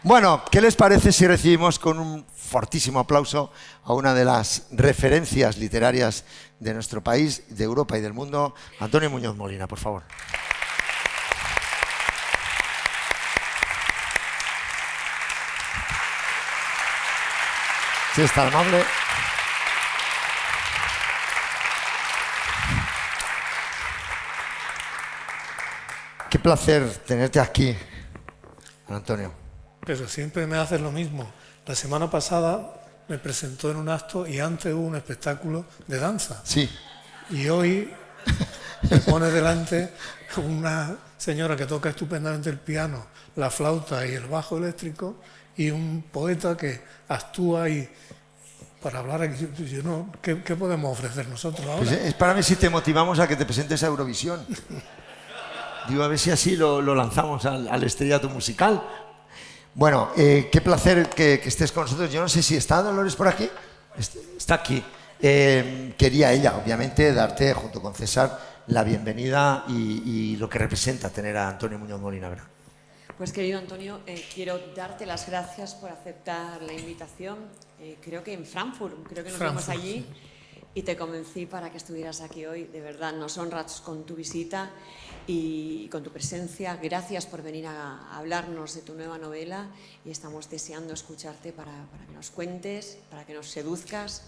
Bueno, ¿qué les parece si recibimos con un fortísimo aplauso a una de las referencias literarias de nuestro país, de Europa y del mundo, Antonio Muñoz Molina, por favor? Si es tan amable. Qué placer tenerte aquí, Antonio. Pero siempre me haces lo mismo. La semana pasada me presentó en un acto y antes hubo un espectáculo de danza. Sí. Y hoy me pone delante una señora que toca estupendamente el piano, la flauta y el bajo eléctrico, y un poeta que actúa y para hablar aquí, yo no, ¿qué podemos ofrecer nosotros ahora? Pues es para ver si te motivamos a que te presentes a Eurovisión. Digo, a ver si así lo lanzamos al estrellato musical. Bueno, qué placer que estés con nosotros. Yo no sé si está Dolores por aquí. Está aquí. Quería ella, obviamente, darte, junto con César, la bienvenida y lo que representa tener a Antonio Muñoz Molina, ¿verdad? Pues querido Antonio, quiero darte las gracias por aceptar la invitación. Creo que en Frankfurt, creo que nos vimos allí y te convencí para que estuvieras aquí hoy. De verdad, nos honras con tu visita y con tu presencia. Gracias por venir a hablarnos de tu nueva novela y estamos deseando escucharte para que nos cuentes, para que nos seduzcas,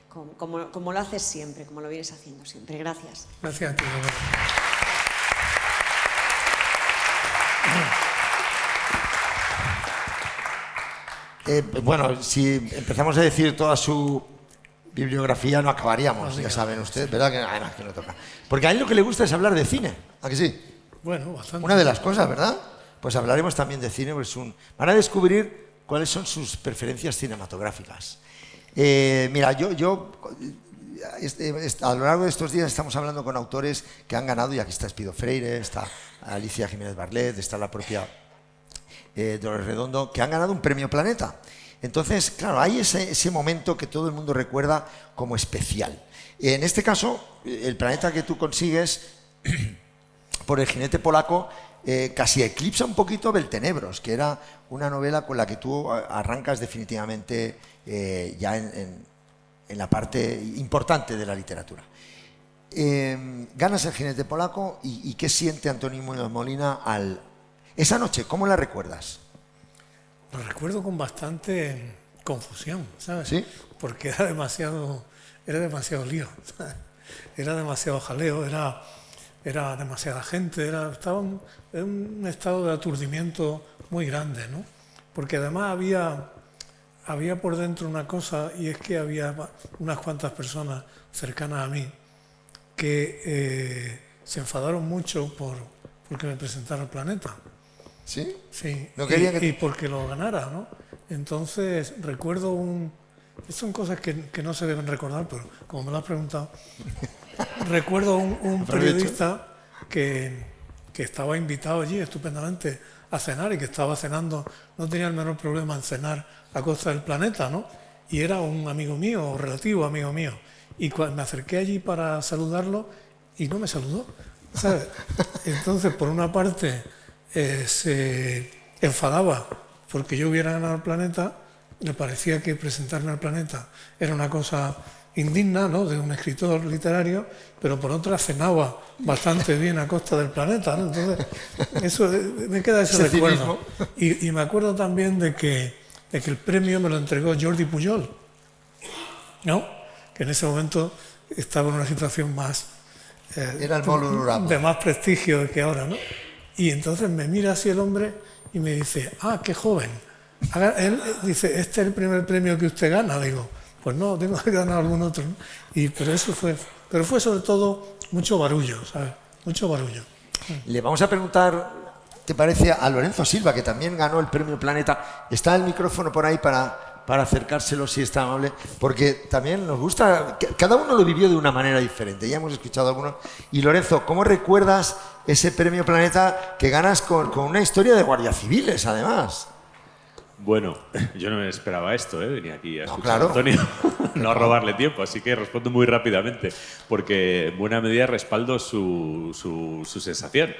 como lo haces siempre, como lo vienes haciendo siempre. Gracias. Gracias a ti. Bueno, si empezamos a decir toda su bibliografía no acabaríamos, ya saben ustedes, ¿verdad? Que no toca. Porque a él lo que le gusta es hablar de cine, ¿a que sí? Bueno, bastante. Una de las cosas, ¿verdad? Pues hablaremos también de cine, pues van a descubrir cuáles son sus preferencias cinematográficas. Mira, yo a lo largo de estos días estamos hablando con autores que han ganado, y aquí está Espido Freire, está Alicia Jiménez Barlet, está la propia Dolores Redondo, que han ganado un premio Planeta. Entonces, claro, hay ese momento que todo el mundo recuerda como especial. En este caso, el Planeta que tú consigues por El jinete polaco casi eclipsa un poquito Beltenebros, que era una novela con la que tú arrancas definitivamente ya en la parte importante de la literatura. Ganas El jinete polaco y ¿qué siente Antonio Muñoz Molina esa noche? ¿Cómo la recuerdas? Lo recuerdo con bastante confusión, ¿sabes? ¿Sí? Porque era demasiado lío, ¿sabes? Era demasiado jaleo, era demasiada gente, estaba en un estado de aturdimiento muy grande, ¿no? Porque además había por dentro una cosa, y es que había unas cuantas personas cercanas a mí que se enfadaron mucho porque me presentara el Planeta. ¿Sí? Sí, no quería y porque lo ganara, ¿no? Entonces recuerdo son cosas que no se deben recordar, pero como me lo has preguntado, recuerdo un periodista que estaba invitado allí estupendamente a cenar y que estaba cenando, no tenía el menor problema en cenar a costa del Planeta, ¿no? Y era un amigo mío, o relativo amigo mío, y me acerqué allí para saludarlo y no me saludó, ¿sabes? Entonces, por una parte, se enfadaba porque yo hubiera ganado el Planeta, le parecía que presentarme al Planeta era una cosa indigna, ¿no?, de un escritor literario, pero por otra cenaba bastante bien a costa del Planeta, ¿no? Entonces, me queda ese recuerdo. Y me acuerdo también de que el premio me lo entregó Jordi Pujol, ¿no?, que en ese momento estaba en una situación más era el de más prestigio que ahora, ¿no? Y entonces me mira así el hombre y me dice, qué joven. Él dice, ¿este es el primer premio que usted gana? Digo, pues no, tengo que ganar algún otro, ¿no? Pero fue sobre todo mucho barullo, ¿sabes? Mucho barullo. Le vamos a preguntar, ¿te parece? A Lorenzo Silva, que también ganó el premio Planeta. Está el micrófono por ahí para acercárselo, si está amable, porque también nos gusta, cada uno lo vivió de una manera diferente, ya hemos escuchado algunos. Y Lorenzo, ¿cómo recuerdas ese premio Planeta que ganas con una historia de guardias civiles, además? Bueno, yo no me esperaba esto, venía aquí a escuchar claro. a Antonio, no a robarle tiempo, así que respondo muy rápidamente, porque en buena medida respaldo su sensación.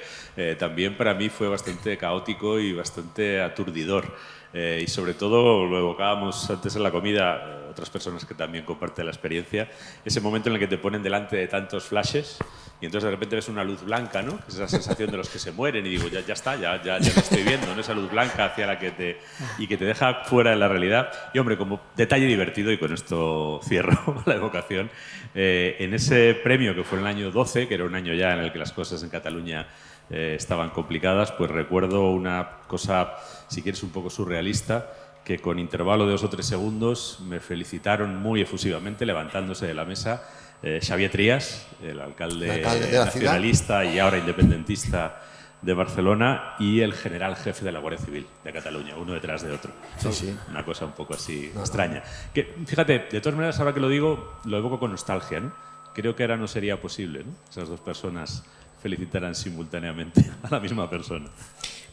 También para mí fue bastante caótico y bastante aturdidor. Y sobre todo, lo evocábamos antes en la comida, otras personas que también comparten la experiencia, ese momento en el que te ponen delante de tantos flashes y entonces de repente ves una luz blanca, ¿no? Que es esa sensación de los que se mueren y digo, ya está, ya lo estoy viendo, ¿no? Esa luz blanca hacia la que te deja fuera de la realidad. Y hombre, como detalle divertido, y con esto cierro la evocación, en ese premio que fue en el año 12, que era un año ya en el que las cosas en Cataluña estaban complicadas, pues recuerdo una cosa, si quieres, un poco surrealista, que con intervalo de 2 o 3 segundos me felicitaron muy efusivamente, levantándose de la mesa, Xavier Trias, el alcalde nacionalista y ahora independentista de Barcelona, y el general jefe de la Guardia Civil de Cataluña, uno detrás de otro. Sí. Una cosa un poco así extraña. Que, fíjate, de todas maneras, ahora que lo digo, lo evoco con nostalgia, ¿no? Creo que ahora no sería posible, ¿no? Esas 2 personas felicitaran simultáneamente a la misma persona.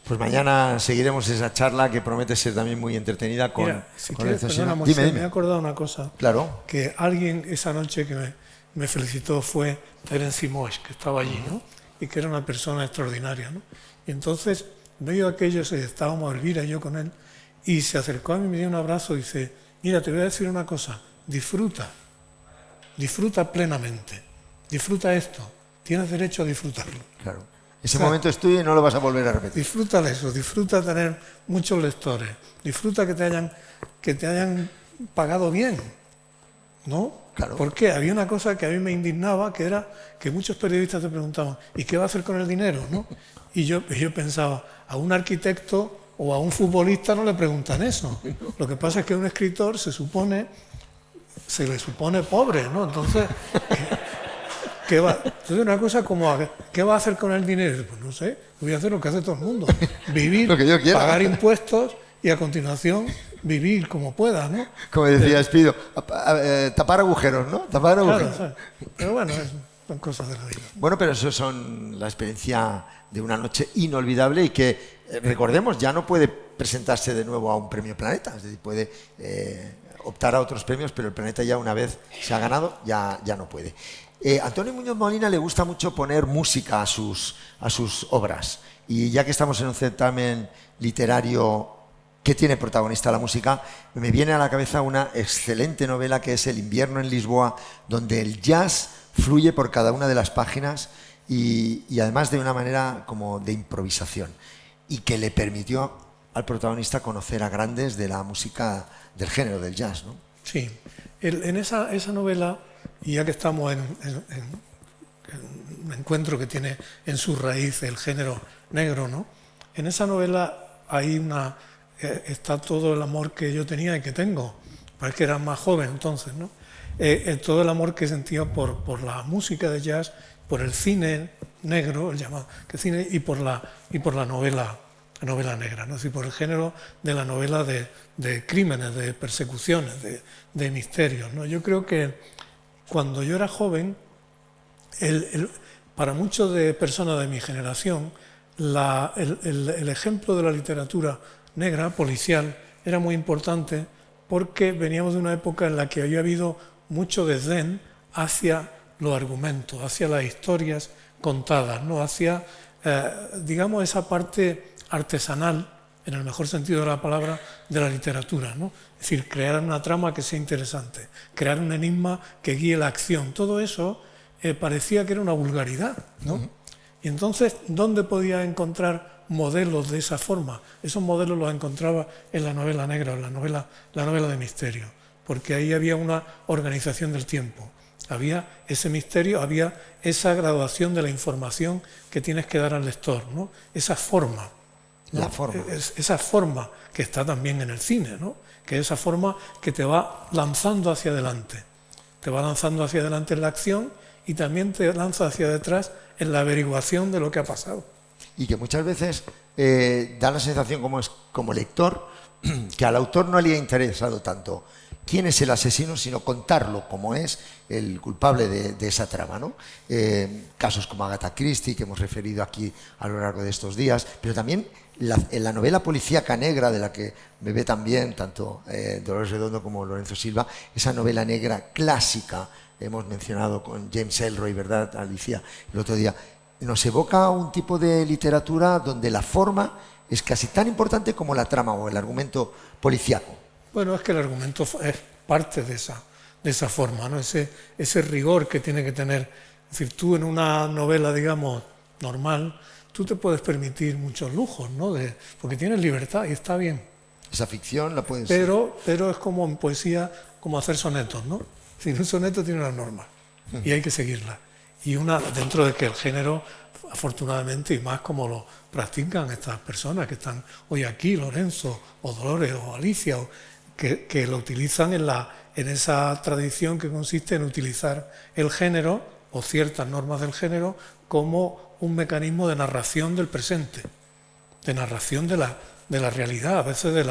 Pues mañana seguiremos esa charla que promete ser también muy entretenida con, Mira, si con quieres, el perdona, Dime, Moisés, dime. me he acordado una cosa. Claro. Que alguien esa noche que me felicitó fue Terence Moix, que estaba allí, ¿no? Y que era una persona extraordinaria, ¿no? Y entonces, en medio de aquello, estábamos Elvira y yo con él, y se acercó a mí, me dio un abrazo y dice, mira, te voy a decir una cosa, disfruta plenamente, disfruta esto, tienes derecho a disfrutarlo. Claro. Ese momento es tuyo y no lo vas a volver a repetir. Disfruta de eso, disfruta tener muchos lectores, disfruta que te hayan pagado bien, ¿no? Claro. Porque había una cosa que a mí me indignaba, que era que muchos periodistas te preguntaban, ¿y qué va a hacer con el dinero? ¿No? Y yo pensaba, a un arquitecto o a un futbolista no le preguntan eso. Lo que pasa es que a un escritor se le supone pobre, ¿no? Entonces, entonces una cosa como, ¿qué va a hacer con el dinero? Pues no sé, voy a hacer lo que hace todo el mundo. Vivir, Lo que yo quiera. pagar impuestos y a continuación vivir como pueda, ¿no? Como decía Espido, tapar agujeros, ¿no? Tapar agujeros. Claro, pero bueno, son cosas de la vida. Bueno, pero eso son la experiencia de una noche inolvidable y que, recordemos, ya no puede presentarse de nuevo a un premio Planeta, es decir, puede optar a otros premios, pero el Planeta ya una vez se ha ganado, ya no puede. Antonio Muñoz Molina le gusta mucho poner música a sus obras, y ya que estamos en un certamen literario que tiene protagonista la música, me viene a la cabeza una excelente novela que es El invierno en Lisboa, donde el jazz fluye por cada una de las páginas y además de una manera como de improvisación, y que le permitió al protagonista conocer a grandes de la música del género del jazz, ¿no? Sí, en esa novela, y ya que estamos en un encuentro que tiene en su raíz el género negro, ¿no? En esa novela hay está todo el amor que yo tenía y que tengo, parece que era más joven entonces, ¿no? Todo el amor que sentía por la música de jazz, por el cine negro, el llamado que cine, y por la novela negra, ¿no? Es decir, por el género de la novela de crímenes, de persecuciones, de misterios, ¿no? Yo creo que cuando yo era joven, para muchas de personas de mi generación, el ejemplo de la literatura negra, policial, era muy importante porque veníamos de una época en la que había habido mucho desdén hacia los argumentos, hacia las historias contadas, ¿no? Hacia, digamos, esa parte artesanal, en el mejor sentido de la palabra, de la literatura, ¿no? Es decir, crear una trama que sea interesante, crear un enigma que guíe la acción. Todo eso parecía que era una vulgaridad, ¿no? Y entonces, ¿dónde podía encontrar modelos de esa forma? Esos modelos los encontraba en la novela negra, en la novela de misterio, porque ahí había una organización del tiempo, había ese misterio, había esa graduación de la información que tienes que dar al lector, ¿no? Esa forma, ¿no? La forma. Esa forma que está también en el cine, ¿no? Que es esa forma que te va lanzando hacia adelante. Te va lanzando hacia adelante en la acción y también te lanza hacia detrás en la averiguación de lo que ha pasado. Y que muchas veces da la sensación como lector que al autor no le ha interesado tanto quién es el asesino, sino contarlo como es el culpable de esa trama, ¿no? Casos como Agatha Christie, que hemos referido aquí a lo largo de estos días, pero también en la novela policíaca negra, de la que bebe también tanto Dolores Redondo como Lorenzo Silva, esa novela negra clásica, hemos mencionado con James Ellroy, ¿verdad, Alicia? El otro día, nos evoca un tipo de literatura donde la forma es casi tan importante como la trama o el argumento policíaco. Bueno, es que el argumento es parte de esa forma, ¿no? Ese rigor que tiene que tener. Es decir, tú en una novela, digamos, normal, tú te puedes permitir muchos lujos, ¿no? Porque tienes libertad y está bien. Esa ficción la puedes... Pero es como en poesía, como hacer sonetos, ¿no? Si un soneto tiene unas normas y hay que seguirlas. Y dentro de que el género, afortunadamente, y más como lo practican estas personas que están hoy aquí, Lorenzo, o Dolores, o Alicia, que lo utilizan en esa tradición que consiste en utilizar el género o ciertas normas del género como un mecanismo de narración del presente, de narración de la realidad, a veces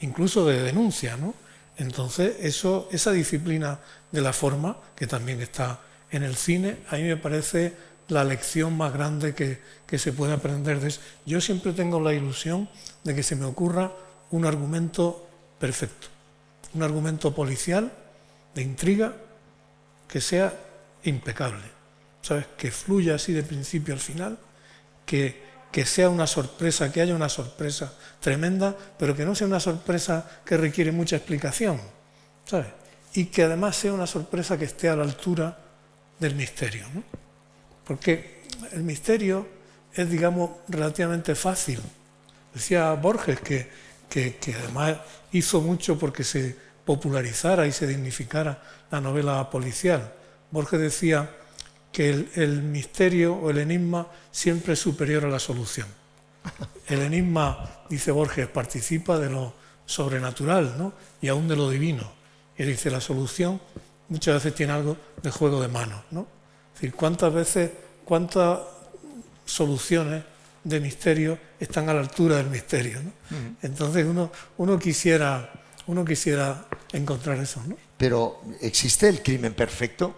incluso de denuncia, ¿no? Entonces, esa disciplina de la forma, que también está en el cine, a mí me parece la lección más grande que se puede aprender de eso. Yo siempre tengo la ilusión de que se me ocurra un argumento perfecto, un argumento policial, de intriga, que sea impecable, ¿sabes? Que fluya así de principio al final, que sea una sorpresa, que haya una sorpresa tremenda, pero que no sea una sorpresa que requiere mucha explicación, ¿sabes? Y que además sea una sorpresa que esté a la altura del misterio, ¿no? Porque el misterio es, digamos, relativamente fácil. Decía Borges que además hizo mucho porque se popularizara y se dignificara la novela policial. Borges decía que el misterio o el enigma siempre es superior a la solución. El enigma, dice Borges, participa de lo sobrenatural, ¿no? Y aún de lo divino. Y dice, la solución muchas veces tiene algo de juego de manos, ¿no? Es decir, cuántas soluciones de misterio están a la altura del misterio, ¿no? Entonces uno quisiera encontrar eso, ¿no? Pero, ¿existe el crimen perfecto?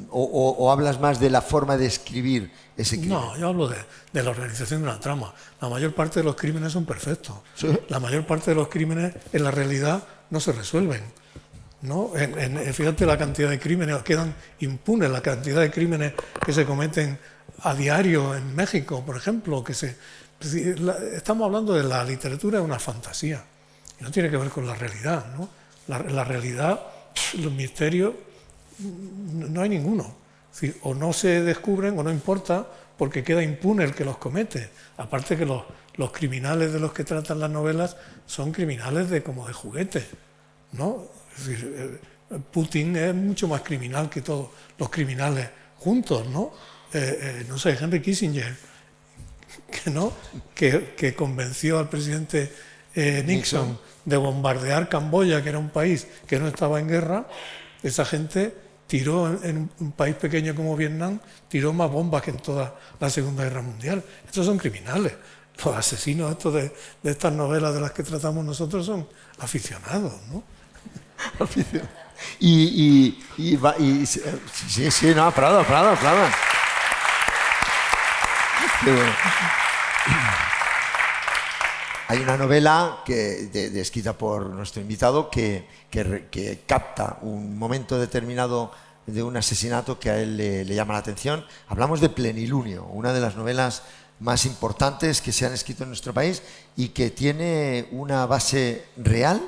¿O hablas más de la forma de escribir ese crimen? No, yo hablo de la organización de una trama. La mayor parte de los crímenes son perfectos. ¿Sí? La mayor parte de los crímenes en la realidad no se resuelven, ¿no? Fíjate la cantidad de crímenes, quedan impunes la cantidad de crímenes que se cometen a diario en México, por ejemplo. Estamos hablando de la literatura, es una fantasía y no tiene que ver con la realidad, ¿no? La realidad, los misterios, no hay ninguno. Es decir, o no se descubren o no importa porque queda impune el que los comete. Aparte que los criminales de los que tratan las novelas son criminales como de juguete, ¿no? Es decir, Putin es mucho más criminal que todos los criminales juntos, ¿no? No sé, Henry Kissinger, que convenció al presidente Nixon de bombardear Camboya, que era un país que no estaba en guerra. Esa gente tiró en un país pequeño como Vietnam, tiró más bombas que en toda la Segunda Guerra Mundial. Estos son criminales. Los asesinos estos de estas novelas de las que tratamos nosotros son aficionados, ¿no? Sí, no, aplaudan. Qué bueno. Hay una novela escrita por nuestro invitado que capta un momento determinado de un asesinato que a él le llama la atención. Hablamos de Plenilunio, una de las novelas más importantes que se han escrito en nuestro país y que tiene una base real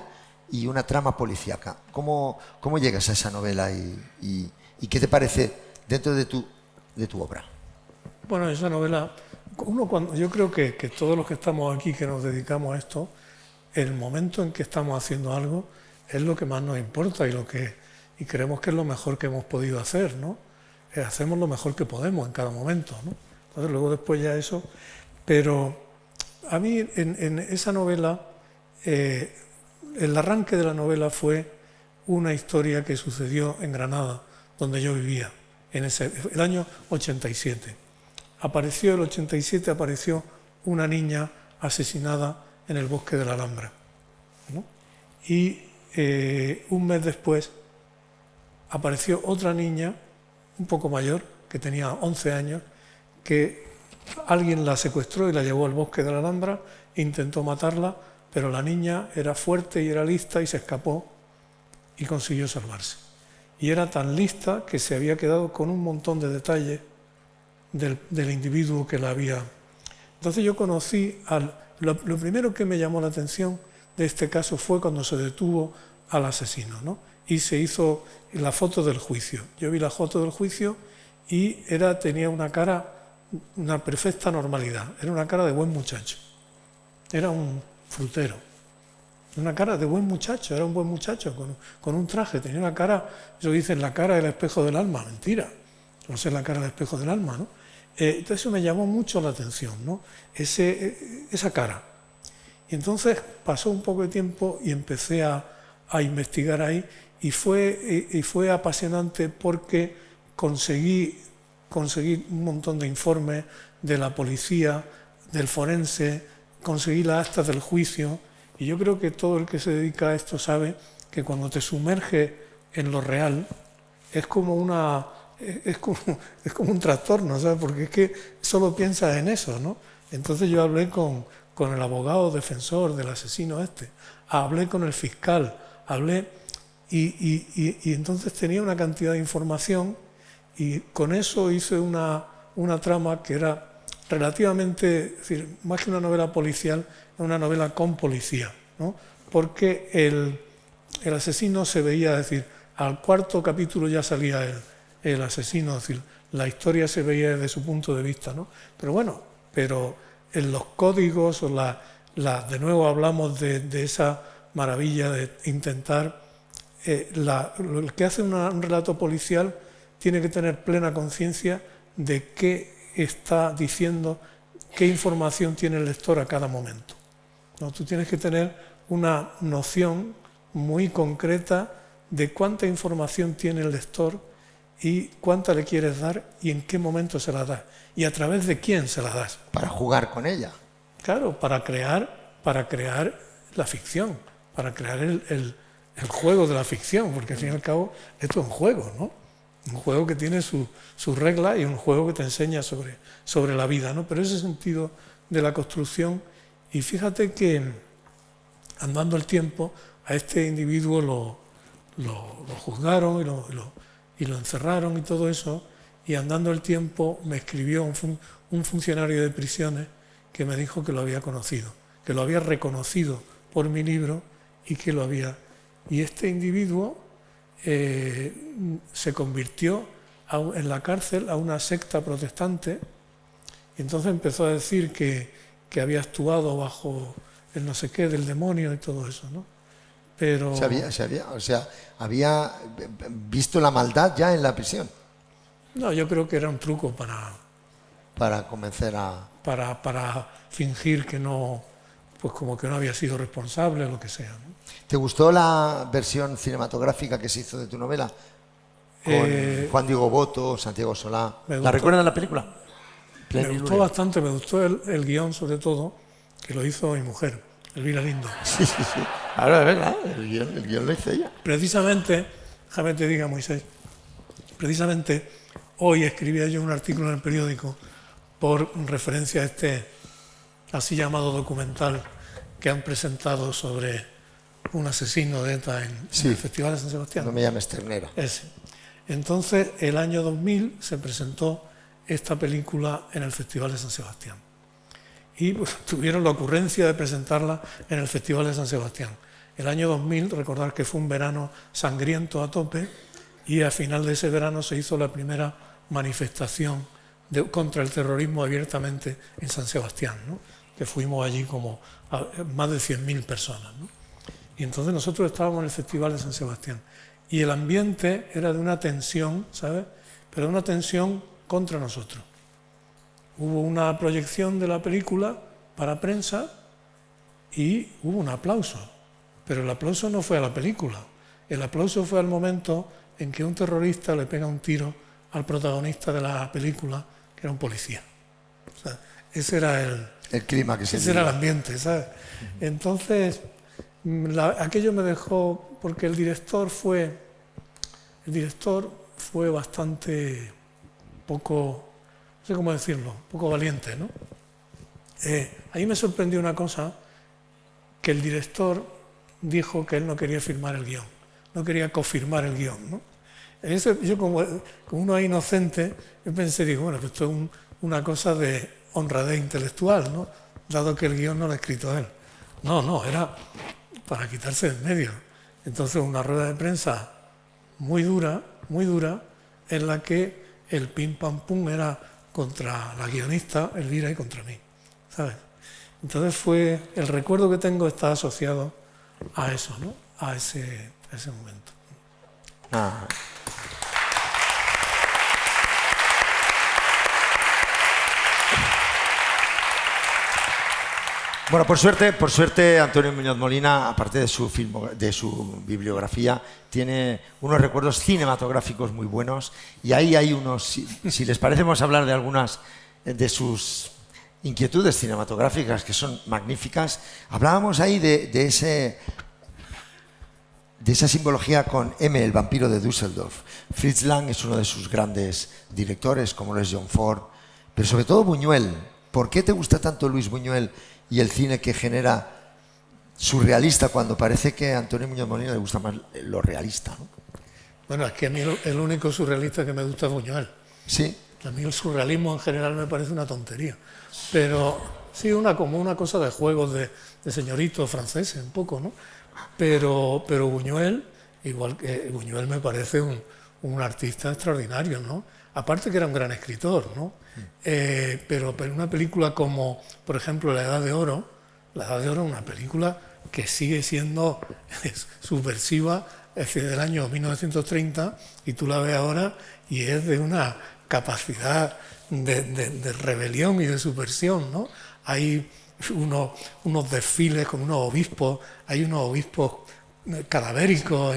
y una trama policíaca. ¿Cómo llegas a esa novela y qué te parece dentro de tu obra? Bueno, esa novela, yo creo que todos los que estamos aquí, que nos dedicamos a esto, el momento en que estamos haciendo algo es lo que más nos importa y creemos que es lo mejor que hemos podido hacer, ¿no? Hacemos lo mejor que podemos en cada momento, ¿no? Entonces luego después ya eso, pero a mí en esa novela, el arranque de la novela fue una historia que sucedió en Granada, donde yo vivía, en el año 87. El 87 apareció una niña asesinada en el bosque de la Alhambra, ¿no? Y un mes después apareció otra niña, un poco mayor, que tenía 11 años, que alguien la secuestró y la llevó al bosque de la Alhambra, intentó matarla, pero la niña era fuerte y era lista y se escapó y consiguió salvarse. Y era tan lista que se había quedado con un montón de detalles del individuo que la había Entonces yo conocí lo primero que me llamó la atención de este caso fue cuando se detuvo al asesino, ¿no? Y se hizo la foto del juicio. Yo vi la foto del juicio y tenía una cara, una perfecta normalidad. Era una cara de buen muchacho. Era un frutero. Una cara de buen muchacho, era un buen muchacho con un traje. Tenía una cara, eso dicen, la cara del espejo del alma. Mentira. No sé, la cara del espejo del alma, ¿no? Entonces eso me llamó mucho la atención, ¿no? Esa cara. Y entonces pasó un poco de tiempo y empecé a investigar ahí y fue apasionante porque conseguí un montón de informes de la policía, del forense, conseguí las actas del juicio y yo creo que todo el que se dedica a esto sabe que cuando te sumerges en lo real es como un trastorno, ¿sabes? Porque es que solo piensas en eso, ¿no? Entonces yo hablé con el abogado defensor del asesino hablé con el fiscal, y entonces tenía una cantidad de información y con eso hice una trama que era relativamente, es decir, más que una novela policial, una novela con policía, ¿no? Porque el asesino se veía, es decir, al cuarto capítulo ya salía el asesino, es decir, la historia se veía desde su punto de vista, ¿no? Pero en los códigos de nuevo hablamos de esa maravilla de intentar el que hace un relato policial tiene que tener plena conciencia de qué está diciendo, qué información tiene el lector a cada momento, ¿no? Tú tienes que tener una noción muy concreta de cuánta información tiene el lector y cuánta le quieres dar y en qué momento se la das y a través de quién se la das. Para jugar con ella. Claro, para crear la ficción, para crear el juego de la ficción, porque al fin y al cabo esto es un juego, ¿no? Un juego que tiene sus reglas y un juego que te enseña sobre la vida, ¿no? Pero ese sentido de la construcción, y fíjate que andando el tiempo a este individuo lo juzgaron y lo encerraron y todo eso, y andando el tiempo me escribió un funcionario de prisiones que me dijo que lo había conocido, que lo había reconocido por mi libro y que lo había... Y este individuo se convirtió en la cárcel a una secta protestante y entonces empezó a decir que había actuado bajo el no sé qué del demonio y todo eso, ¿no? Pero... había visto la maldad ya en la prisión. No, yo creo que era un truco para convencer a... Para fingir que no, pues como que no había sido responsable o lo que sea, ¿no? ¿Te gustó la versión cinematográfica que se hizo de tu novela? Con Juan Diego Boto, Santiago Solá. ¿La recuerdan la película? Me gustó bastante, me gustó el guión sobre todo, que lo hizo mi mujer, Elvira Lindo. Sí. Ahora, ¿verdad? El guión lo hizo ella. Precisamente, déjame te diga, Moisés, precisamente hoy escribía yo un artículo en el periódico por referencia a este así llamado documental que han presentado sobre un asesino de ETA en el Festival de San Sebastián. No me llames ternera. Ese. Entonces, el año 2000 se presentó esta película en el Festival de San Sebastián. Y pues, tuvieron la ocurrencia de presentarla en el Festival de San Sebastián. El año 2000, recordar que fue un verano sangriento a tope, y al final de ese verano se hizo la primera manifestación contra el terrorismo abiertamente en San Sebastián, ¿no? Que fuimos allí como más de 100.000 personas, ¿no? Y entonces nosotros estábamos en el Festival de San Sebastián y el ambiente era de una tensión, ¿sabes? Pero de una tensión contra nosotros. Hubo una proyección de la película para prensa y hubo un aplauso, pero el aplauso no fue a la película, el aplauso fue al momento en que un terrorista le pega un tiro al protagonista de la película, que era un policía. O sea, ese era el clima que se ese era el ambiente, ¿sabes? Entonces, aquello me dejó, porque el director fue bastante poco, no sé cómo decirlo, poco valiente, ¿no? Ahí me sorprendió una cosa, que el director dijo que él no quería firmar el guión, no quería cofirmar el guión, ¿no? Yo como uno es inocente, yo pensé, digo, bueno, pues esto es una cosa de honradez intelectual, ¿no? Dado que el guión no lo ha escrito él. No, era para quitarse del medio. Entonces una rueda de prensa muy dura, en la que el pim pam pum era contra la guionista Elvira y contra mí, ¿sabes? Entonces el recuerdo que tengo está asociado a eso, ¿no? A ese momento. Ah. Bueno, por suerte, Antonio Muñoz Molina, aparte de su bibliografía, tiene unos recuerdos cinematográficos muy buenos, y ahí hay unos, si les parece, vamos a hablar de algunas de sus inquietudes cinematográficas que son magníficas. Hablábamos ahí de esa simbología con M, el vampiro de Düsseldorf. Fritz Lang es uno de sus grandes directores, como lo es John Ford, pero sobre todo Buñuel. ¿Por qué te gusta tanto Luis Buñuel y el cine que genera surrealista, cuando parece que a Antonio Muñoz Molina le gusta más lo realista, ¿no? Bueno, es que a mí el único surrealista que me gusta es Buñuel. Sí. A mí el surrealismo en general me parece una tontería. Pero sí, como una cosa de juegos de señoritos franceses, un poco, ¿no? Pero Buñuel, igual que Buñuel, me parece un artista extraordinario, ¿no? Aparte que era un gran escritor, ¿no? Pero una película como, por ejemplo, La Edad de Oro es una película que sigue siendo subversiva, es decir, del año 1930, y tú la ves ahora y es de una capacidad de rebelión y de subversión, ¿no? Hay unos desfiles con unos obispos, hay unos obispos cadavéricos,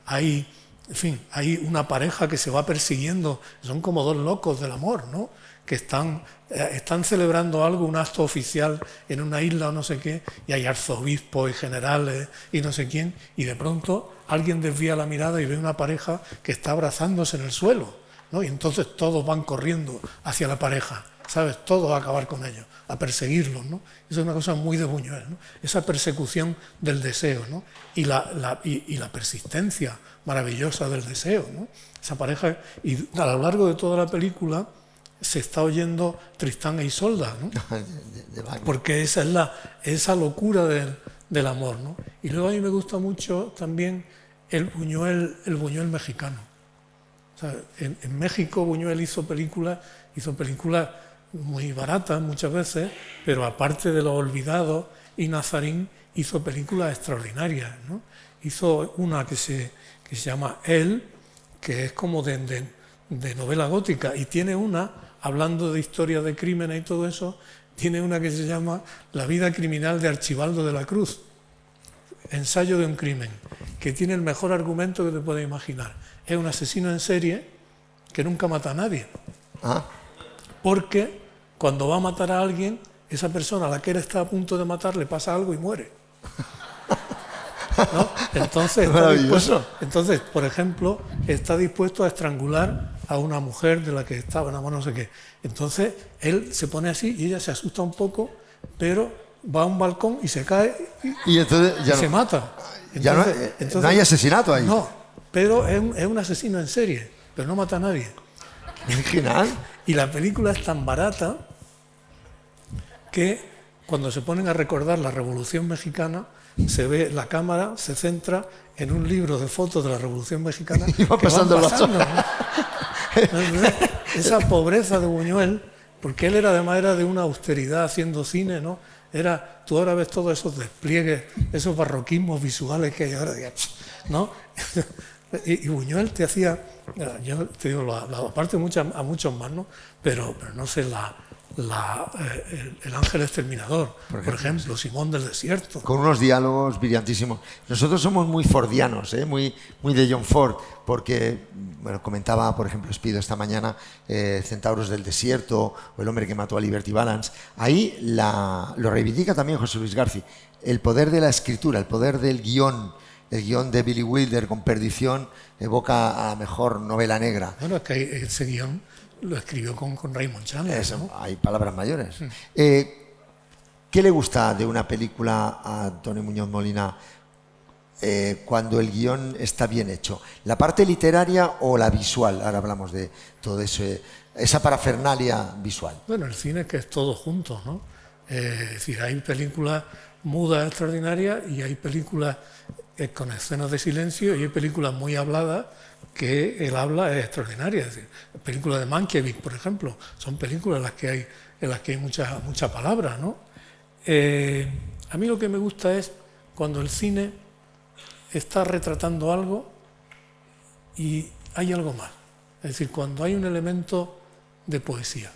hay una pareja que se va persiguiendo, son como dos locos del amor, ¿no? Que están celebrando algo, un acto oficial en una isla o no sé qué, y hay arzobispos y generales y no sé quién, y de pronto alguien desvía la mirada y ve una pareja que está abrazándose en el suelo, ¿no? Y entonces todos van corriendo hacia la pareja, ¿sabes? Todos a acabar con ellos, a perseguirlos, ¿no? Eso es una cosa muy de Buñuel, ¿no? Esa persecución del deseo, ¿no? Y la persistencia maravillosa del deseo, ¿no? Esa pareja, y a lo largo de toda la película se está oyendo Tristán e Isolda, ¿no? Porque esa es esa locura del amor, ¿no? Y luego a mí me gusta mucho también el Buñuel mexicano. O sea, en México Buñuel hizo películas muy baratas muchas veces, pero aparte de Los Olvidados y Nazarín, hizo películas extraordinarias, ¿no? Hizo una que se llama Él, que es como de novela gótica, y tiene una, hablando de historia de crímenes y todo eso, tiene una que se llama La vida criminal de Archibaldo de la Cruz, ensayo de un crimen, que tiene el mejor argumento que te puedes imaginar. Es un asesino en serie que nunca mata a nadie. Porque cuando va a matar a alguien, esa persona a la que él está a punto de matar le pasa algo y muere, ¿no? Entonces, por ejemplo, está dispuesto a estrangular a una mujer de la que estaba enamorado, no sé qué. Entonces, él se pone así y ella se asusta un poco, pero va a un balcón y se cae y entonces se mata. Entonces, no hay asesinato ahí. No, pero es un asesino en serie, pero no mata a nadie. Original. Y la película es tan barata que cuando se ponen a recordar la Revolución Mexicana, se ve la cámara, se centra en un libro de fotos de la Revolución Mexicana y va pasando, ¿no? Esa pobreza de Buñuel, porque él además era de una austeridad haciendo cine, ¿no? Tú ahora ves todos esos despliegues, esos barroquismos visuales que hay ahora, ¿no? Y Buñuel te hacía, yo te digo, aparte a muchos más, ¿no? Pero no sé, el ángel exterminador, por ejemplo, Simón del Desierto. Con unos diálogos brillantísimos. Nosotros somos muy fordianos, muy de John Ford, porque, bueno, comentaba, por ejemplo, Espido esta mañana, Centauros del Desierto, o El hombre que mató a Liberty Balance. Ahí lo reivindica también José Luis García, el poder de la escritura, el poder del guión. El guión de Billy Wilder con Perdición evoca a la mejor novela negra. Bueno, es que ese guión lo escribió con Raymond Chandler, ¿no? Hay palabras mayores. ¿Qué le gusta de una película a Antonio Muñoz Molina cuando el guión está bien hecho? ¿La parte literaria o la visual? Ahora hablamos de todo eso, esa parafernalia visual. Bueno, el cine es que es todo junto, ¿no? Es decir, hay películas mudas extraordinarias y hay películas con escenas de silencio y hay películas muy habladas que el habla es extraordinaria. Es decir, películas de Mankiewicz, por ejemplo, son películas en las que hay mucha palabra, ¿no? A mí lo que me gusta es cuando el cine está retratando algo y hay algo más. Es decir, cuando hay un elemento de poesía,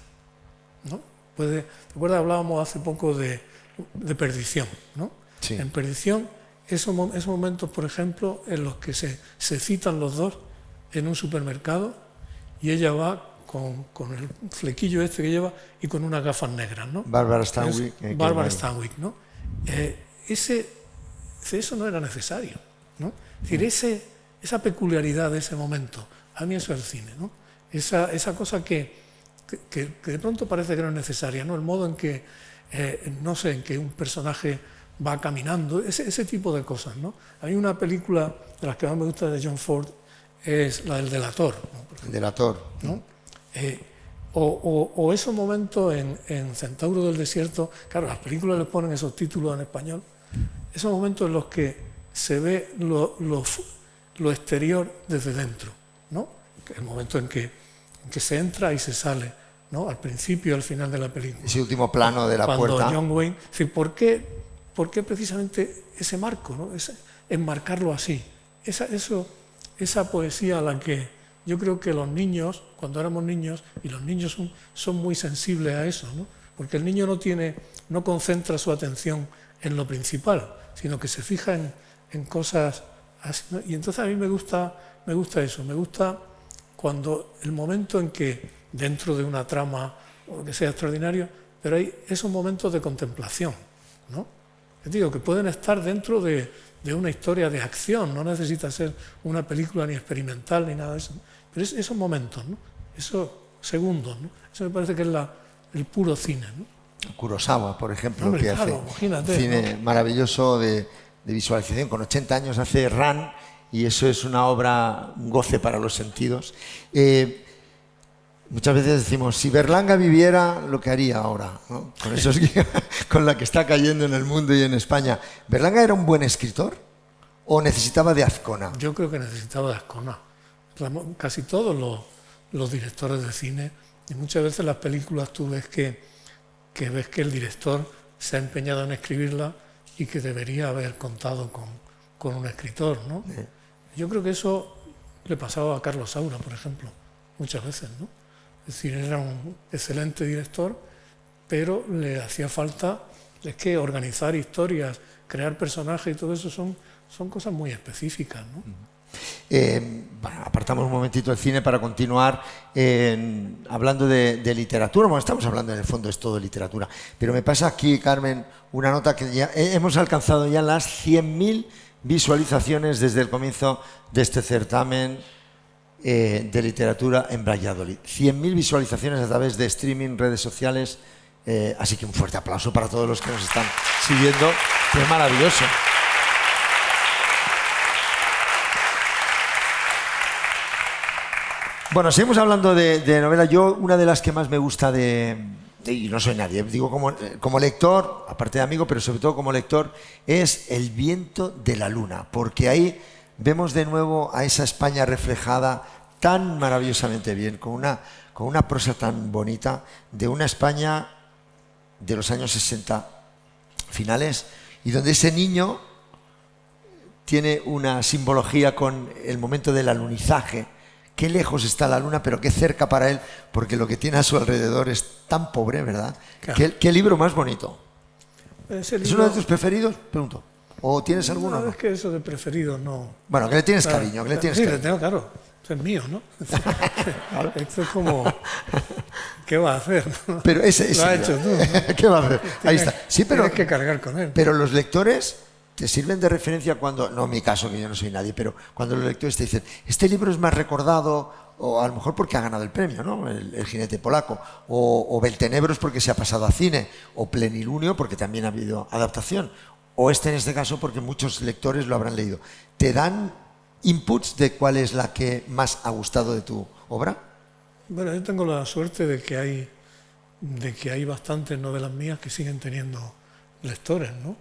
¿no? ¿Te acuerdas? Hablábamos hace poco de Perdición, ¿no? Sí. En Perdición, esos momentos, por ejemplo, en los que se citan los dos en un supermercado y ella va con el flequillo este que lleva y con unas gafas negras, ¿no? Bárbara Stanwyck. Bárbara Stanwyck, ¿no? Eso no era necesario, ¿no? Es decir, esa peculiaridad de ese momento, a mí eso es el cine, ¿no? Esa cosa que de pronto parece que no es necesaria, ¿no? El modo en que, no sé, en que un personaje va caminando, ese tipo de cosas, ¿no? Hay una película de las que más me gusta de John Ford, es la del Delator, ¿no? El Delator. ¿No? O esos momentos en Centauro del Desierto, claro, las películas les ponen esos títulos en español, esos momentos en los que se ve lo exterior desde dentro, ¿no? El momento en que se entra y se sale, ¿no? Al principio y al final de la película. Ese último plano de la puerta. Cuando John Wayne... Es decir, ¿por qué precisamente ese marco, ¿no? Enmarcarlo así? Esa poesía a la que yo creo que los niños, cuando éramos niños, y los niños son muy sensibles a eso, ¿no? Porque el niño no concentra su atención en lo principal, sino que se fija en cosas así, ¿no? Y entonces a mí me gusta eso, me gusta cuando el momento en que dentro de una trama o lo que sea extraordinario, pero hay esos momentos de contemplación, ¿no? Es digo, que pueden estar dentro de una historia de acción, no necesita ser una película ni experimental ni nada de eso, pero esos momentos, ¿no? Esos segundos, ¿no? Eso me parece que es el puro cine, ¿no? Kurosawa, por ejemplo, Hombre, que claro, hace imagínate, un cine ¿no? maravilloso de visualización. Con 80 años hace Ran y eso es una obra, un goce para los sentidos. Muchas veces decimos, si Berlanga viviera, lo que haría ahora, ¿no? Con la que está cayendo en el mundo y en España. ¿Berlanga era un buen escritor o necesitaba de Azcona? Yo creo que necesitaba de Azcona. Casi todos los directores de cine, y muchas veces las películas tú ves que el director se ha empeñado en escribirla y que debería haber contado con un escritor, ¿no? Sí. Yo creo que eso le pasaba a Carlos Saura, por ejemplo, muchas veces, ¿no? Es decir, era un excelente director, pero le hacía falta, es que organizar historias, crear personajes y todo eso son cosas muy específicas, ¿no? Bueno, apartamos un momentito el cine para continuar hablando de literatura. Bueno, estamos hablando en el fondo es todo literatura, pero me pasa aquí, Carmen, una nota que ya hemos alcanzado ya las 100.000 visualizaciones desde el comienzo de este certamen de literatura en Valladolid. 100.000 visualizaciones a través de streaming, redes sociales, así que un fuerte aplauso para todos los que nos están siguiendo, que es maravilloso. Bueno, seguimos hablando de novela. Yo, una de las que más me gusta y no soy nadie, digo como lector, aparte de amigo, pero sobre todo como lector, es El viento de la luna, porque ahí vemos de nuevo a esa España reflejada tan maravillosamente bien, con una prosa tan bonita, de una España de los años 60 finales, y donde ese niño tiene una simbología con el momento del alunizaje. Qué lejos está la luna, pero qué cerca para él, porque lo que tiene a su alrededor es tan pobre, ¿verdad? Claro. ¿Qué libro más bonito? Ese ¿Es libro, uno de tus preferidos? Pregunto. ¿O tienes alguno? No, No? es que eso de preferido no... Bueno, que le tienes cariño, que le tienes Sí, cariño. le tengo, claro. Esto es mío, ¿no? Esto es como... ¿Qué va a hacer? Pero ese Lo ha hecho tú, ¿no? ¿Qué va a hacer? Ahí está. Sí, pero, Tienes que cargar con él. pero los lectores te sirven de referencia cuando, no en mi caso, que yo no soy nadie, pero cuando los lectores te dicen, este libro es más recordado, o a lo mejor porque ha ganado el premio, ¿no? El jinete polaco, o Beltenebros porque se ha pasado a cine, o Plenilunio porque también ha habido adaptación, o en este caso porque muchos lectores lo habrán leído. ¿Te dan inputs de cuál es la que más ha gustado de tu obra? Bueno, yo tengo la suerte de que hay bastantes novelas mías que siguen teniendo lectores, ¿no?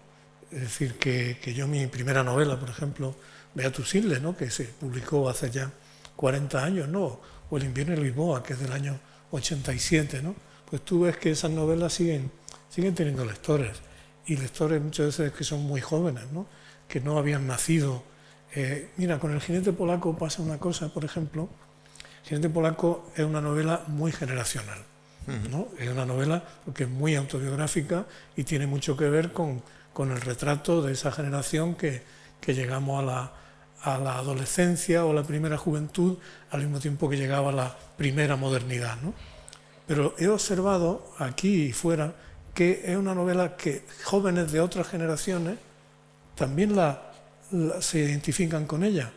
Es decir, que yo mi primera novela, por ejemplo, Beatus Isle, ¿no?, que se publicó hace ya 40 años, ¿no?, o El invierno en Lisboa, que es del año 87, ¿no? Pues tú ves que esas novelas siguen teniendo lectores, y lectores muchas veces que son muy jóvenes, ¿no?, que no habían nacido. Mira, con El jinete polaco pasa una cosa, por ejemplo. El jinete polaco es una novela muy generacional, ¿no? Es una novela que es muy autobiográfica y tiene mucho que ver con el retrato de esa generación que llegamos a la adolescencia o la primera juventud al mismo tiempo que llegaba la primera modernidad, ¿no? Pero he observado aquí y fuera que es una novela que jóvenes de otras generaciones también se identifican con ella,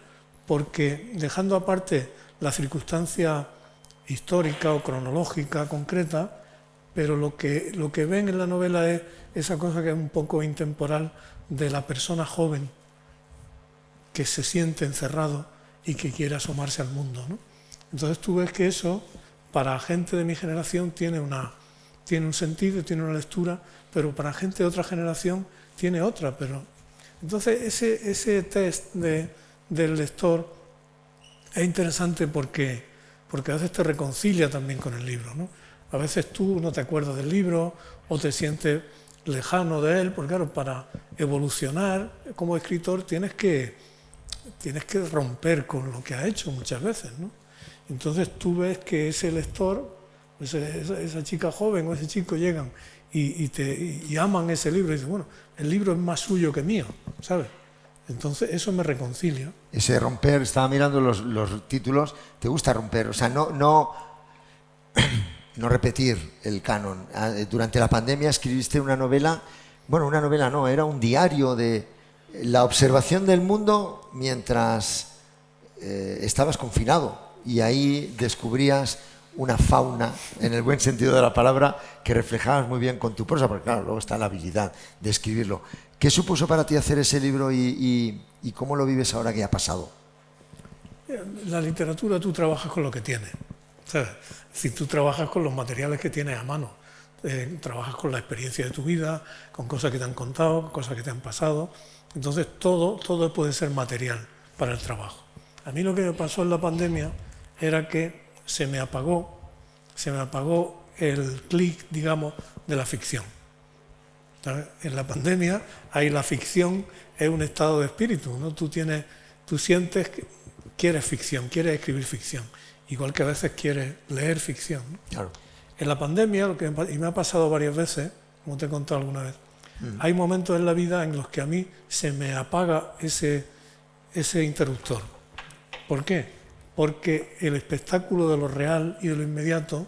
porque dejando aparte la circunstancia histórica o cronológica concreta, pero lo que ven en la novela es esa cosa que es un poco intemporal de la persona joven que se siente encerrado y que quiere asomarse al mundo, ¿no? Entonces tú ves que eso, para gente de mi generación, tiene un sentido, tiene una lectura, pero para gente de otra generación tiene otra. Pero entonces ese test del lector es interesante porque a veces te reconcilia también con el libro, ¿no? A veces tú no te acuerdas del libro o te sientes lejano de él, porque claro, para evolucionar como escritor tienes que romper con lo que has hecho muchas veces, ¿no? Entonces tú ves que ese lector, esa chica joven o ese chico llegan y aman ese libro y dicen, bueno, el libro es más suyo que mío, ¿sabes? Entonces eso me reconcilia. Ese romper, estaba mirando los títulos, ¿te gusta romper? O sea, no repetir el canon. Durante la pandemia escribiste una novela, bueno, una novela no, era un diario de la observación del mundo mientras estabas confinado, y ahí descubrías una fauna, en el buen sentido de la palabra, que reflejabas muy bien con tu prosa, porque claro, luego está la habilidad de escribirlo. ¿Qué supuso para ti hacer ese libro y cómo lo vives ahora que ha pasado? La literatura, tú trabajas con lo que tienes, ¿sabes? Si tú trabajas con los materiales que tienes a mano, trabajas con la experiencia de tu vida, con cosas que te han contado, cosas que te han pasado. Entonces todo puede ser material para el trabajo. A mí lo que me pasó en la pandemia era que se me apagó el clic, digamos, de la ficción. ¿Sabes? En la pandemia ahí la ficción es un estado de espíritu, ¿no? Tú sientes que quieres ficción, quieres escribir ficción, igual que a veces quieres leer ficción, ¿no? Claro. En la pandemia, y me ha pasado varias veces, como te he contado alguna vez, hay momentos en la vida en los que a mí se me apaga ese interruptor. ¿Por qué? Porque el espectáculo de lo real y de lo inmediato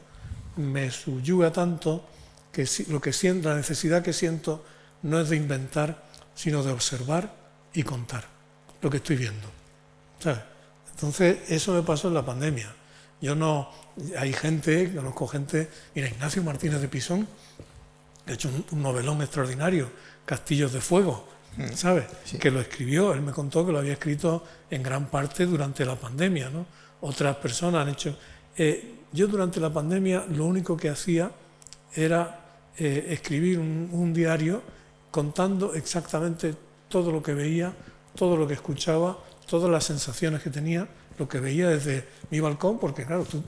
me subyuga tanto que la necesidad que siento no es de inventar, sino de observar y contar lo que estoy viendo, ¿sabes? Entonces eso me pasó en la pandemia. Conozco gente, mira, Ignacio Martínez de Pisón, que ha hecho un novelón extraordinario, Castillos de Fuego, ¿sabes? Sí. Que lo escribió, él me contó que lo había escrito en gran parte durante la pandemia, ¿no? Otras personas han hecho... yo durante la pandemia lo único que hacía era escribir un diario contando exactamente todo lo que veía, todo lo que escuchaba, todas las sensaciones que tenía, lo que veía desde mi balcón, porque claro, tú,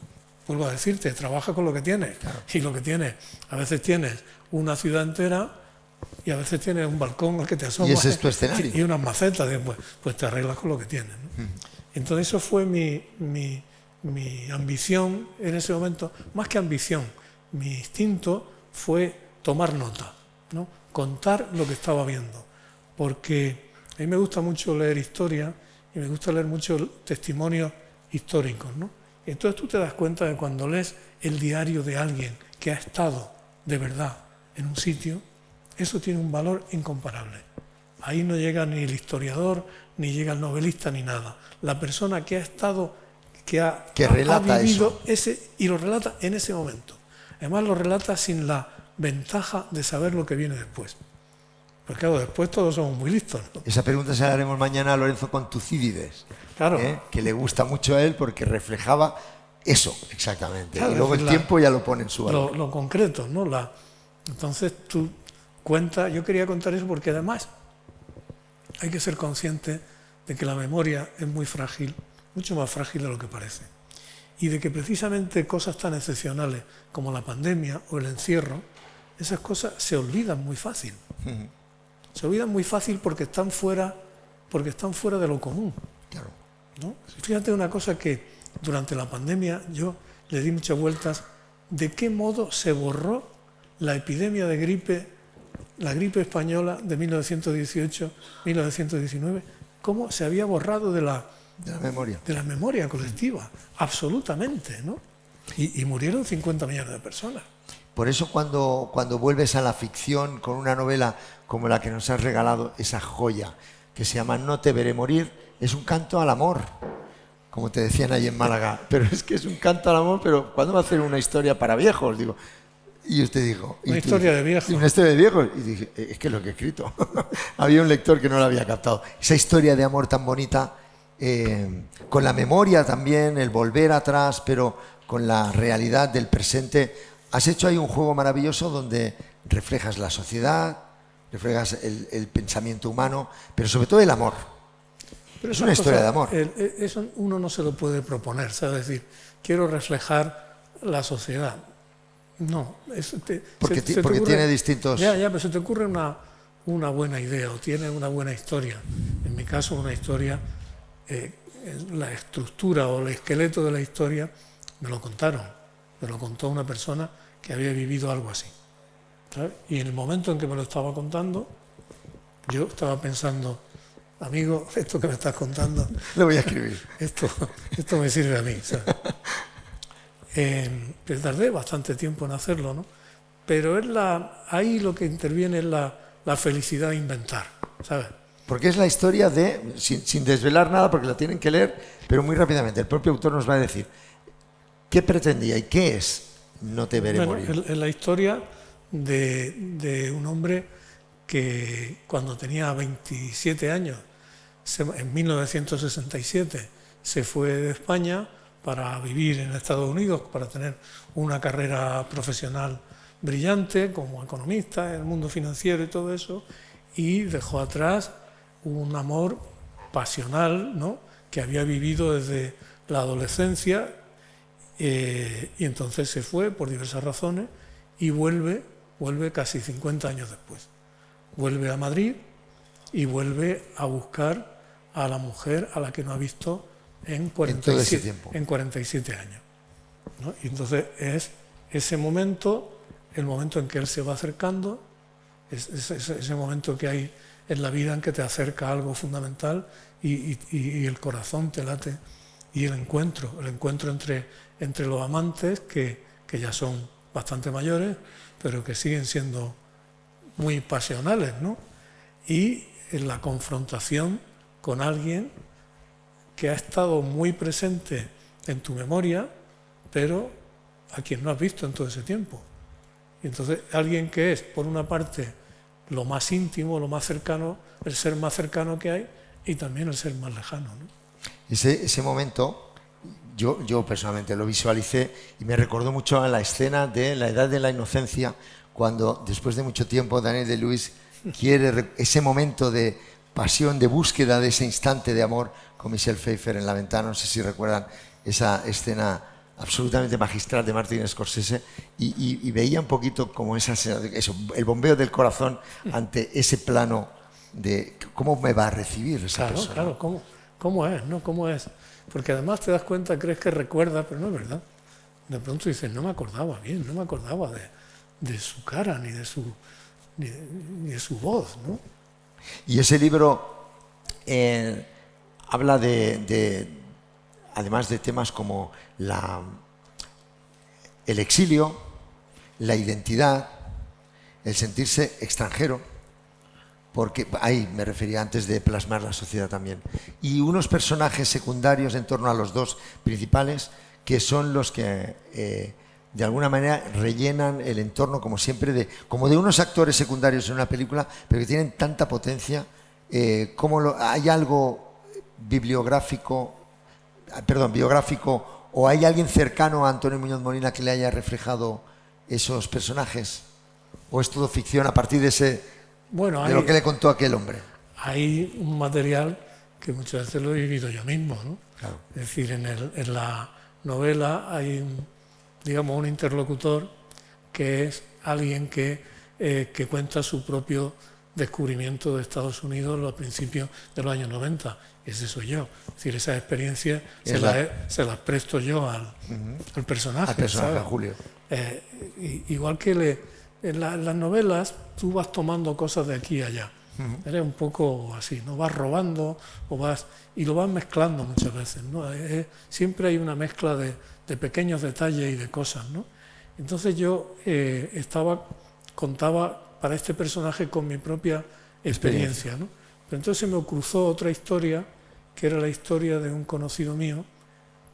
vuelvo a decirte, trabajas con lo que tienes, claro. Y lo que tienes, a veces tienes una ciudad entera y a veces tienes un balcón al que te asomas. Y ese es tu escenario. Y unas macetas, pues te arreglas con lo que tienes, ¿no? Entonces eso fue mi ambición en ese momento, más que ambición, mi instinto fue tomar nota, ¿no? Contar lo que estaba viendo, porque a mí me gusta mucho leer historia y me gusta leer mucho testimonios históricos, ¿no? Entonces tú te das cuenta de cuando lees el diario de alguien que ha estado de verdad en un sitio, eso tiene un valor incomparable. Ahí no llega ni el historiador, ni llega el novelista, ni nada. La persona que ha estado, que ha vivido eso. Y lo relata en ese momento. Además lo relata sin la ventaja de saber lo que viene después. Pues claro, después todos somos muy listos, ¿no? Esa pregunta se la haremos mañana a Lorenzo con Tucídides, Claro. que le gusta mucho a él porque reflejaba eso exactamente. Claro, y luego es el decir, tiempo ya lo pone en su valor. Lo concreto, ¿no? Entonces tú cuentas, yo quería contar eso porque además hay que ser consciente de que la memoria es muy frágil, mucho más frágil de lo que parece. Y de que precisamente cosas tan excepcionales como la pandemia o el encierro, esas cosas se olvidan muy fácil. Se olvidan muy fácil porque están fuera de lo común. Claro. ¿No? Fíjate una cosa que durante la pandemia yo le di muchas vueltas, de qué modo se borró la epidemia de gripe, la gripe española de 1918-1919, cómo se había borrado de la memoria colectiva, absolutamente, ¿no? Y murieron 50 millones de personas. Por eso cuando vuelves a la ficción con una novela como la que nos has regalado, esa joya que se llama No te veré morir, es un canto al amor, como te decían ahí en Málaga. Pero es que es un canto al amor, pero ¿cuándo va a hacer una historia para viejos? Digo, y usted dijo... Una historia de viejos. Una historia de viejos. Y dije, es que es lo que he escrito. Había un lector que no lo había captado. Esa historia de amor tan bonita, con la memoria también, el volver atrás, pero con la realidad del presente. Has hecho ahí un juego maravilloso donde reflejas la sociedad, reflejas el pensamiento humano, pero sobre todo el amor. Pero es una historia de amor. Eso uno no se lo puede proponer, ¿sabes? Es decir, quiero reflejar la sociedad. No. Porque tiene distintos... Ya, pero se te ocurre una buena idea o tiene una buena historia. En mi caso, una historia, la estructura o el esqueleto de la historia me lo contaron. Me lo contó una persona que había vivido algo así, ¿sabes? Y en el momento en que me lo estaba contando, yo estaba pensando, amigo, esto que me estás contando... Lo voy a escribir. Esto me sirve a mí, ¿sabes? Pero tardé bastante tiempo en hacerlo, ¿no? Pero ahí lo que interviene es la felicidad de inventar, ¿sabes? Porque es la historia de, sin desvelar nada, porque la tienen que leer, pero muy rápidamente. El propio autor nos va a decir qué pretendía y qué es No te veré morir. Es la historia de un hombre que cuando tenía 27 años, en 1967, se fue de España para vivir en Estados Unidos, para tener una carrera profesional brillante como economista en el mundo financiero y todo eso, y dejó atrás un amor pasional, ¿no?, que había vivido desde la adolescencia, y entonces se fue por diversas razones y vuelve casi 50 años después. Vuelve a Madrid y vuelve a buscar a la mujer a la que no ha visto en 47 años, ¿no? Y entonces es ese momento, el momento en que él se va acercando, ese momento que hay en la vida en que te acerca a algo fundamental y el corazón te late, y el encuentro entre los amantes que ya son bastante mayores, pero que siguen siendo muy pasionales, ¿no? Y en la confrontación con alguien que ha estado muy presente en tu memoria, pero a quien no has visto en todo ese tiempo. Y entonces alguien que es, por una parte, lo más íntimo, lo más cercano, el ser más cercano que hay, y también el ser más lejano, ¿no? Ese momento, yo personalmente lo visualicé y me recordó mucho a la escena de La Edad de la Inocencia, cuando después de mucho tiempo Daniel Day-Lewis quiere ese momento de pasión, de búsqueda de ese instante de amor con Michelle Pfeiffer en la ventana. No sé si recuerdan esa escena absolutamente magistral de Martin Scorsese, y veía un poquito como eso, el bombeo del corazón ante ese plano de cómo me va a recibir esa persona. Claro, ¿cómo es? ¿No? ¿Cómo es? Porque además te das cuenta, crees que recuerda, pero no es verdad. De pronto dices, no me acordaba bien, no me acordaba de su cara ni de su voz, ¿no? Y ese libro habla además de temas como el exilio, la identidad, el sentirse extranjero, porque ahí me refería antes de plasmar la sociedad también, y unos personajes secundarios en torno a los dos principales, que son los que de alguna manera rellenan el entorno, como siempre, como de unos actores secundarios en una película, pero que tienen tanta potencia. ¿Hay algo biográfico, o hay alguien cercano a Antonio Muñoz Molina que le haya reflejado esos personajes? ¿O es todo ficción a partir de lo que le contó aquel hombre? Hay un material que muchas veces lo he vivido yo mismo, ¿no? Claro. Es decir, en la novela hay un interlocutor que es alguien que cuenta su propio descubrimiento de Estados Unidos a los principios de los años 90. Ese soy yo. Es decir, esas experiencias se las presto yo al personaje. Al personaje, a Julio. Igual que en las novelas tú vas tomando cosas de aquí y allá. Eres un poco así, ¿no? Vas robando y lo vas mezclando muchas veces, ¿no? Siempre hay una mezcla de pequeños detalles y de cosas, ¿no? Entonces yo contaba para este personaje con mi propia experiencia, ¿no? Pero entonces se me cruzó otra historia, que era la historia de un conocido mío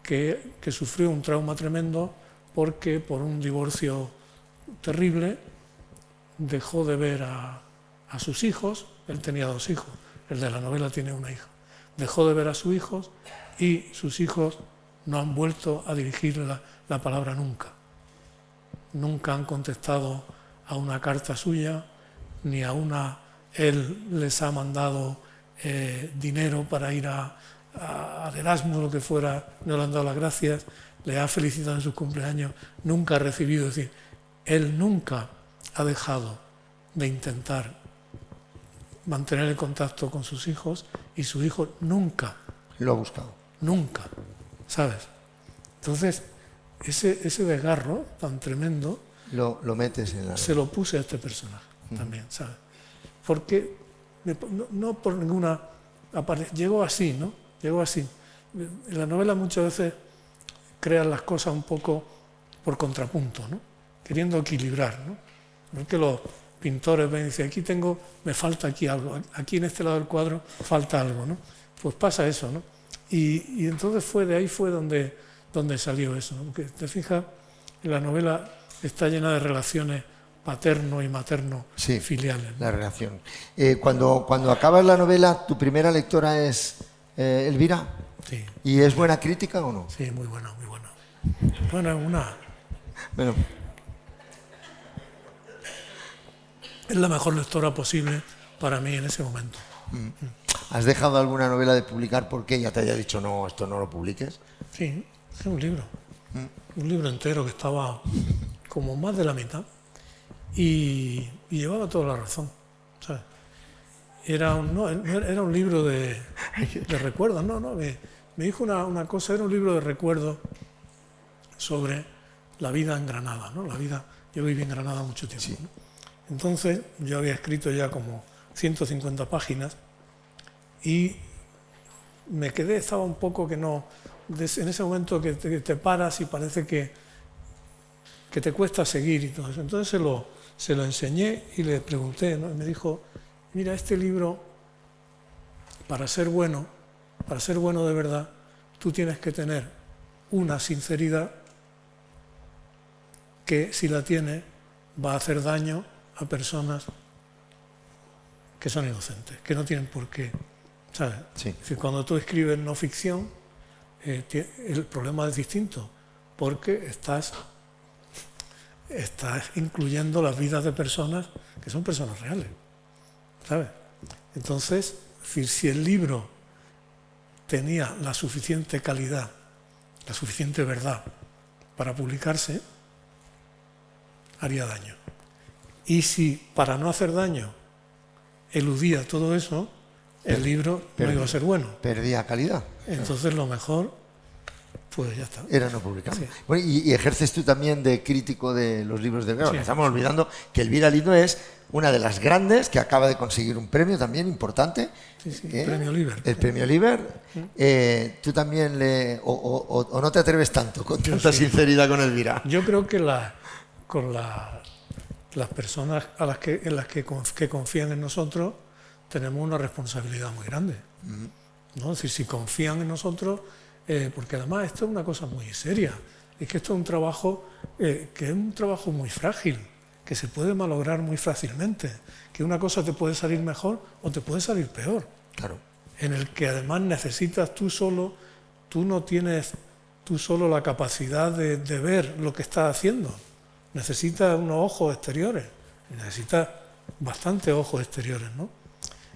que sufrió un trauma tremendo porque por un divorcio terrible dejó de ver a sus hijos. Él tenía 2 hijos, el de la novela tiene una hija. Dejó de ver a sus hijos y sus hijos no han vuelto a dirigirle la palabra nunca. Nunca han contestado a una carta suya, ni a una... Él les ha mandado dinero para ir a Erasmus, lo que fuera, no le han dado las gracias, le ha felicitado en sus cumpleaños, nunca ha recibido. Es decir, él nunca ha dejado de intentar mantener el contacto con sus hijos y sus hijos nunca lo ha buscado. Nunca, ¿sabes? Entonces, ese desgarro tan tremendo lo metes en la... Se lo puse a este personaje también, ¿sabes? Porque no por ninguna... Llegó así, ¿no? Llegó así. En la novela muchas veces crean las cosas un poco por contrapunto, ¿no? Queriendo equilibrar, ¿no? Porque los pintores ven y dicen, me falta aquí algo, aquí en este lado del cuadro falta algo, ¿no? Pues pasa eso, ¿no? Y entonces de ahí fue donde salió eso, ¿no? Porque te fijas, en la novela está llena de relaciones paterno y materno filiales, ¿no? La relación. Cuando acabas la novela, ¿tu primera lectora es Elvira? Sí. ¿Y es buena crítica o no? Sí, muy buena, muy buena. Bueno, Bueno. Es la mejor lectora posible para mí en ese momento. ¿Has dejado alguna novela de publicar porque ella te haya dicho, no, esto no lo publiques? Sí, es un libro. Un libro entero que estaba como más de la mitad y llevaba toda la razón, ¿sabes? Era un libro de recuerdos, me dijo una cosa, era un libro de recuerdos sobre la vida en Granada, ¿no? Yo viví en Granada mucho tiempo, sí. ¿no? Entonces yo había escrito ya como 150 páginas y me quedé, estaba un poco que no, en ese momento que te paras y parece que te cuesta seguir y todo eso. Entonces se lo enseñé y le pregunté, ¿no? Y me dijo, mira, este libro, para ser bueno de verdad, tú tienes que tener una sinceridad que si la tienes va a hacer daño a personas que son inocentes, que no tienen por qué, ¿sabes? Sí. Es decir, cuando tú escribes no ficción, el problema es distinto, porque estás incluyendo las vidas de personas que son personas reales, ¿sabes? Entonces, si el libro tenía la suficiente calidad, la suficiente verdad para publicarse, haría daño. Y si para no hacer daño eludía todo eso, el libro no iba a ser bueno. Perdía calidad. Entonces lo mejor, pues ya está. Era no publicarlo. Sí. Bueno, y ejerces tú también de crítico de los libros de Elvira. Sí, Estamos olvidando que Elvira Lindo es una de las grandes que acaba de conseguir un premio también importante. Sí, el premio Liber. El premio Liber. Tú también o no te atreves tanto con tanta sinceridad con Elvira. Yo creo que con las personas en las que confían en nosotros tenemos una responsabilidad muy grande, ¿no? Es decir, si confían en nosotros, porque además esto es una cosa muy seria. es que esto es un trabajo que es un trabajo muy frágil, que se puede malograr muy fácilmente, que una cosa te puede salir mejor o te puede salir peor. Claro. En el que además necesitas no tienes tú solo la capacidad de ver lo que estás haciendo. Necesitas unos ojos exteriores, necesitas bastantes ojos exteriores, ¿no?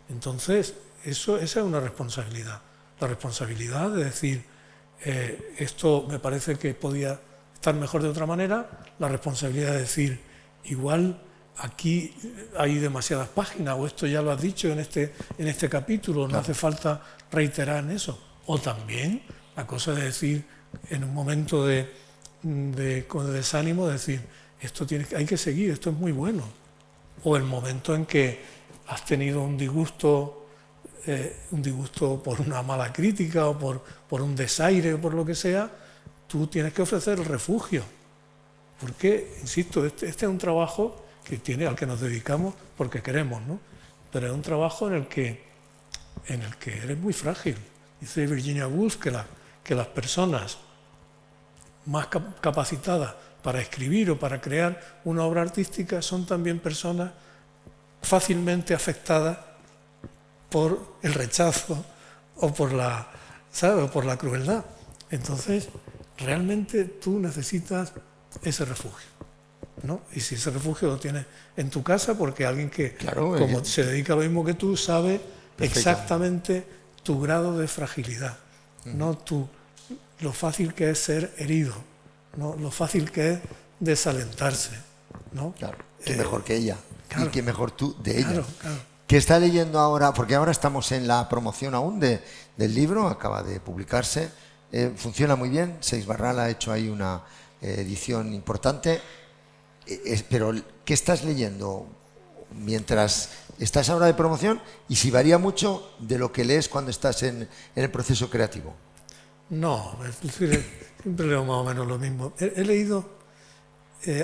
Entonces, esa es una responsabilidad. La responsabilidad de decir, esto me parece que podía estar mejor de otra manera, la responsabilidad de decir, igual aquí hay demasiadas páginas, o esto ya lo has dicho en este capítulo, no hace falta reiterar en eso. O también la cosa de decir, en un momento de desánimo, decir, hay que seguir, esto es muy bueno. O el momento en que has tenido un disgusto por una mala crítica o por un desaire o por lo que sea, tú tienes que ofrecer el refugio. Porque, insisto, este es un trabajo al que nos dedicamos porque queremos, ¿no? Pero es un trabajo en el que eres muy frágil. Dice Virginia Woolf que las personas más capacitadas para escribir o para crear una obra artística son también personas fácilmente afectadas por el rechazo o por la crueldad. Entonces, realmente tú necesitas ese refugio, ¿no? Y si ese refugio lo tienes en tu casa, porque alguien que como se dedica a lo mismo que tú sabe exactamente tu grado de fragilidad, ¿no? Lo fácil que es ser herido, ¿no? Lo fácil que es desalentarse, ¿no? Claro, que mejor que ella, claro, y que mejor tú de ella. Claro. ¿Qué está leyendo ahora? Porque ahora estamos en la promoción aún del libro, acaba de publicarse, funciona muy bien, Seix Barral ha hecho ahí una edición importante, pero ¿qué estás leyendo mientras estás ahora de promoción y si varía mucho de lo que lees cuando estás en el proceso creativo? No, es decir, siempre leo más o menos lo mismo. He leído,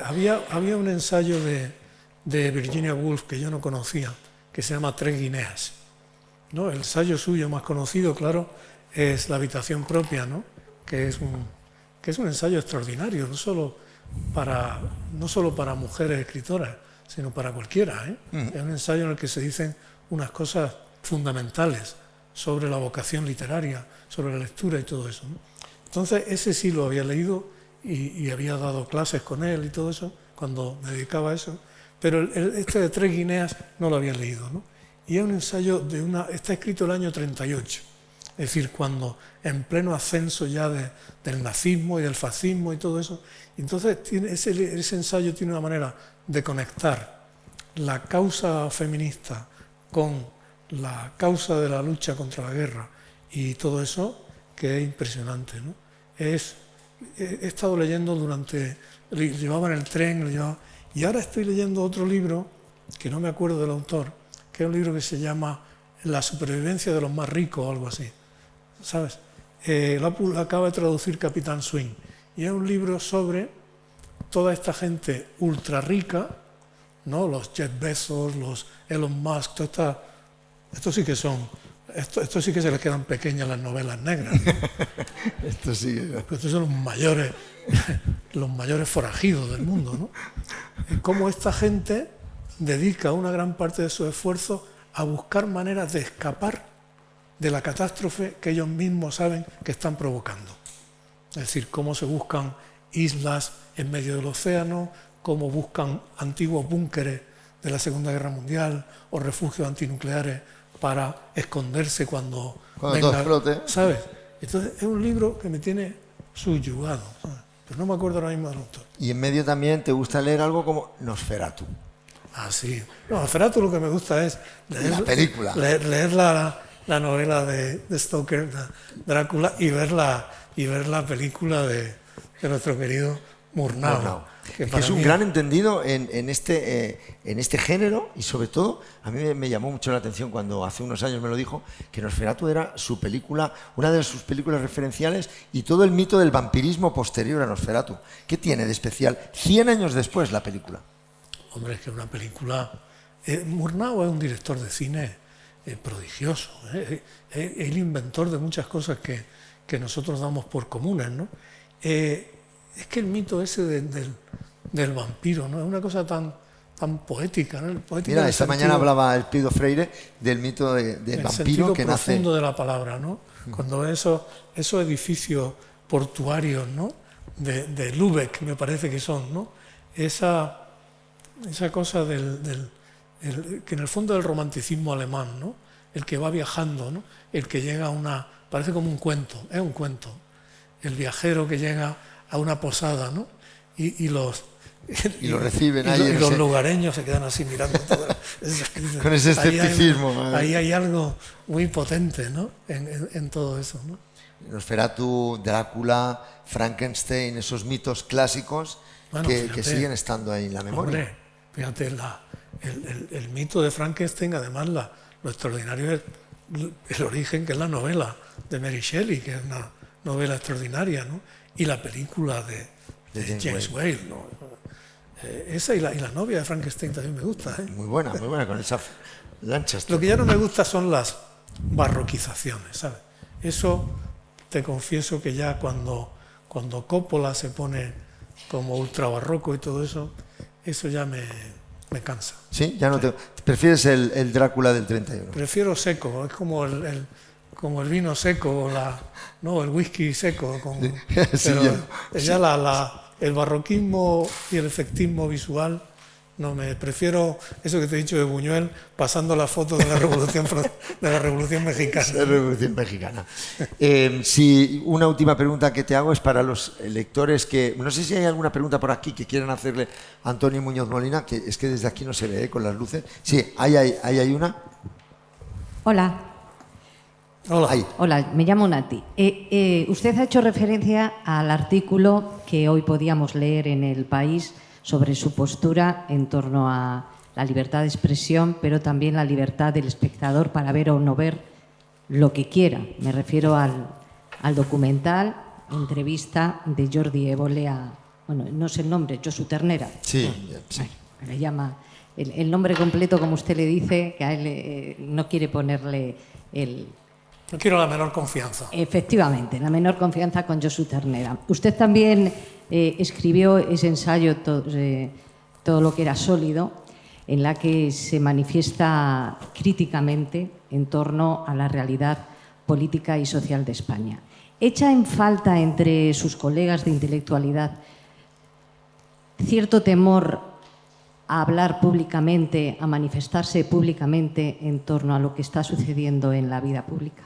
había un ensayo de Virginia Woolf que yo no conocía, que se llama Tres Guineas, ¿no? El ensayo suyo más conocido, claro, es La habitación propia, ¿no? Que es un ensayo extraordinario, no solo para mujeres escritoras, sino para cualquiera, ¿eh? Es un ensayo en el que se dicen unas cosas fundamentales sobre la vocación literaria, sobre la lectura y todo eso, ¿no? Entonces, ese sí lo había leído y había dado clases con él y todo eso, cuando me dedicaba a eso, pero este de Tres Guineas no lo había leído, ¿no? Y es un ensayo está escrito el año 38, es decir, cuando en pleno ascenso ya del nazismo y del fascismo y todo eso. Entonces, ese ensayo tiene una manera de conectar la causa feminista con la causa de la lucha contra la guerra y todo eso, que es impresionante, ¿no? He estado leyendo llevaba en el tren, y ahora estoy leyendo otro libro, que no me acuerdo del autor, que es un libro que se llama La supervivencia de los más ricos o algo así, ¿sabes? Lo acaba de traducir Capitán Swing, y es un libro sobre toda esta gente ultra rica, ¿no? Los Jeff Bezos, los Elon Musk, estos sí que se les quedan pequeñas las novelas negras, ¿no? Estos son los mayores forajidos del mundo, ¿no? Cómo esta gente dedica una gran parte de su esfuerzo a buscar maneras de escapar de la catástrofe que ellos mismos saben que están provocando. Es decir, cómo se buscan islas en medio del océano, cómo buscan antiguos búnkeres de la Segunda Guerra Mundial o refugios antinucleares para esconderse cuando venga, todo explote, ¿sabes? Entonces es un libro que me tiene subyugado, ¿sabes? Pero no me acuerdo ahora mismo del autor. Y en medio también te gusta leer algo como Nosferatu. Ah, sí. No, Nosferatu lo que me gusta es leer la película. Leer la novela de Stoker, Drácula, y ver la película de nuestro querido Murnau. Que es un gran entendido en este género, y sobre todo a mí me llamó mucho la atención cuando hace unos años me lo dijo, que Nosferatu era su película, una de sus películas referenciales, y todo el mito del vampirismo posterior a Nosferatu. ¿Qué tiene de especial 100 años después la película? Hombre, es que una película... Murnau es un director de cine prodigioso, es el inventor de muchas cosas que nosotros damos por comunes, ¿no? es que el mito ese del vampiro, ¿no? Es una cosa tan poética, ¿no? Mira, esta mañana hablaba el Pido Freire del mito del vampiro que nace. El profundo de la palabra, ¿no? Cuando esos edificios portuarios, ¿no? De Lübeck, me parece que son, ¿no? Esa cosa que en el fondo es el romanticismo alemán, ¿no? El que va viajando, ¿no? El que llega parece como un cuento, es un cuento. El viajero que llega a una posada, ¿no? Y lo reciben ahí. Y los lugareños se quedan así mirando todo. Con ese escepticismo. Ahí hay algo muy potente, ¿no? En todo eso, ¿no? Nosferatu, Drácula, Frankenstein, esos mitos clásicos que siguen estando ahí en la memoria. Hombre, fíjate, el mito de Frankenstein, además, lo extraordinario es el origen, que es la novela de Mary Shelley, que es una novela extraordinaria, ¿no? Y la película de James Whale, ¿no? Esa y la novia de Frankenstein también me gusta, ¿eh? Muy buena, con esa lancha. Lo que ya no me gusta son las barroquizaciones, ¿sabes? Eso te confieso que ya cuando Coppola se pone como ultra barroco y todo eso ya me cansa. Sí, ya no te... ¿Prefieres el Drácula del 31? Prefiero seco, es como el vino seco, no, el whisky seco. Sí, el barroquismo y el efectismo visual, prefiero eso que te he dicho de Buñuel, pasando la foto de la Revolución Mexicana. La Revolución Mexicana. Si una última pregunta que te hago es para los lectores que... No sé si hay alguna pregunta por aquí que quieran hacerle a Antonio Muñoz Molina, que es que desde aquí no se ve con las luces. Sí, ahí hay una. Hola. Hola, me llamo Nati. Usted ha hecho referencia al artículo que hoy podíamos leer en El País sobre su postura en torno a la libertad de expresión, pero también la libertad del espectador para ver o no ver lo que quiera. Me refiero al documental, entrevista de Jordi Évole bueno, no sé el nombre, Josu Ternera. Sí. Le llama el nombre completo, como usted le dice, que a él no quiere ponerle el... No quiero la menor confianza. Efectivamente, la menor confianza con Josu Ternera. Usted también escribió ese ensayo, todo lo que era sólido, en la que se manifiesta críticamente en torno a la realidad política y social de España. ¿Echa en falta entre sus colegas de intelectualidad cierto temor a hablar públicamente, a manifestarse públicamente en torno a lo que está sucediendo en la vida pública?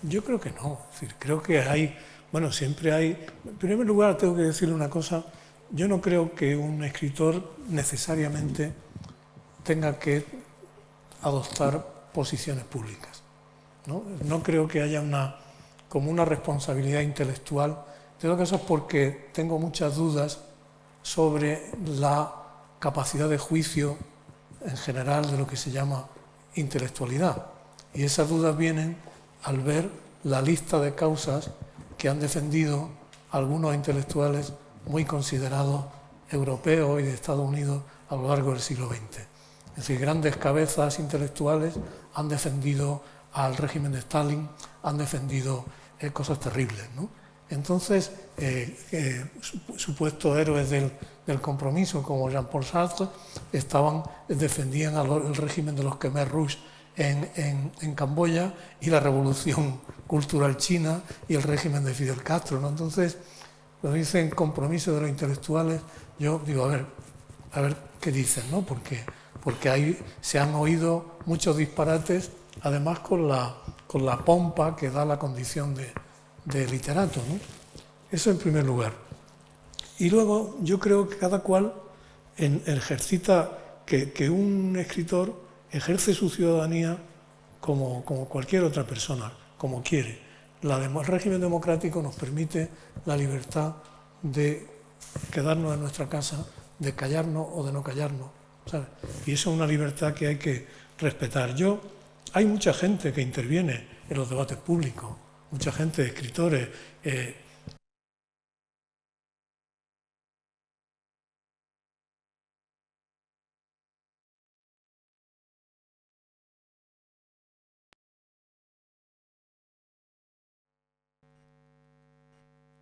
Yo creo que no. Es decir, creo que siempre hay... En primer lugar, tengo que decirle una cosa. Yo no creo que un escritor necesariamente tenga que adoptar posiciones públicas, ¿no? No creo que haya como una responsabilidad intelectual. En todo caso es porque tengo muchas dudas sobre la capacidad de juicio en general de lo que se llama intelectualidad. Y esas dudas vienen al ver la lista de causas que han defendido algunos intelectuales muy considerados europeos y de Estados Unidos a lo largo del siglo XX. Es decir, grandes cabezas intelectuales han defendido al régimen de Stalin, han defendido cosas terribles, ¿no? Entonces, supuestos héroes del compromiso, como Jean-Paul Sartre, defendían el régimen de los Khmer Rouge en Camboya y la revolución cultural china y el régimen de Fidel Castro, ¿no? Entonces, cuando dicen compromiso de los intelectuales, yo digo, a ver qué dicen, ¿no? Porque ahí se han oído muchos disparates, además con la pompa que da la condición de literato, ¿no? Eso en primer lugar. Y luego yo creo que cada cual ejercita, que un escritor ejerce su ciudadanía como cualquier otra persona, como quiere. El régimen democrático nos permite la libertad de quedarnos en nuestra casa, de callarnos o de no callarnos, ¿sabes? Y eso es una libertad que hay que respetar. Hay mucha gente que interviene en los debates públicos, mucha gente, escritores.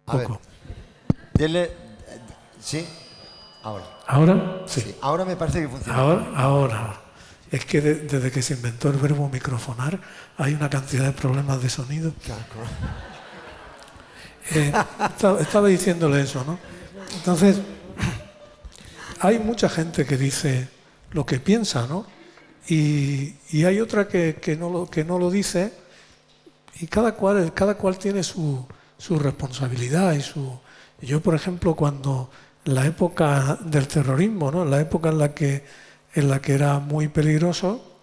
A ver. Denle... ¿Sí? Ahora. ¿Ahora? Sí. Sí, ahora me parece que funciona. Ahora. Es que desde que se inventó el verbo microfonar hay una cantidad de problemas de sonido. Estaba diciéndole eso, ¿no? Entonces, hay mucha gente que dice lo que piensa, ¿no? Y hay otra que no lo dice, y cada cual tiene su responsabilidad Yo, por ejemplo, cuando en la época del terrorismo, ¿no? En la época en la que era muy peligroso,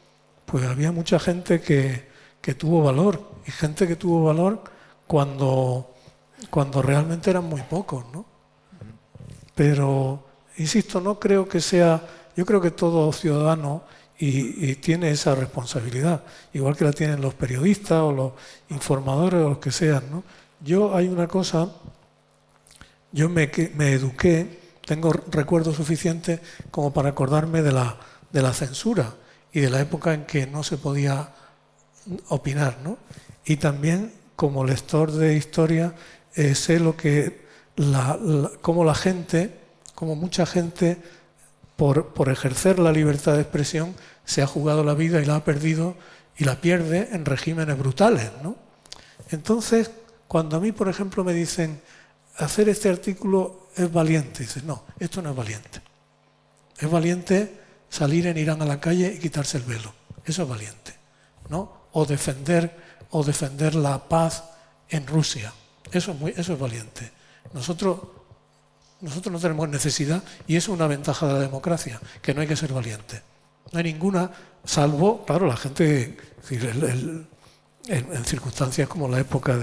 pues había mucha gente que tuvo valor, y gente que tuvo valor cuando realmente eran muy pocos, ¿no? Pero, insisto, no creo que sea... Yo creo que todo ciudadano y tiene esa responsabilidad, igual que la tienen los periodistas o los informadores o los que sean, ¿no? Hay una cosa, yo me eduqué, tengo recuerdos suficientes como para acordarme de la censura y de la época en que no se podía opinar, ¿no? Y también, como lector de historia, sé lo que cómo mucha gente, por ejercer la libertad de expresión, se ha jugado la vida y la ha perdido y la pierde en regímenes brutales, ¿no? Entonces, cuando a mí, por ejemplo, me dicen hacer este artículo es valiente, dices, no, esto no es valiente. Es valiente salir en Irán a la calle y quitarse el velo. Eso es valiente, ¿no? O defender la paz en Rusia. Eso es valiente. Nosotros no tenemos necesidad, y eso es una ventaja de la democracia, que no hay que ser valiente. No hay ninguna, salvo, claro, la gente, en circunstancias como la época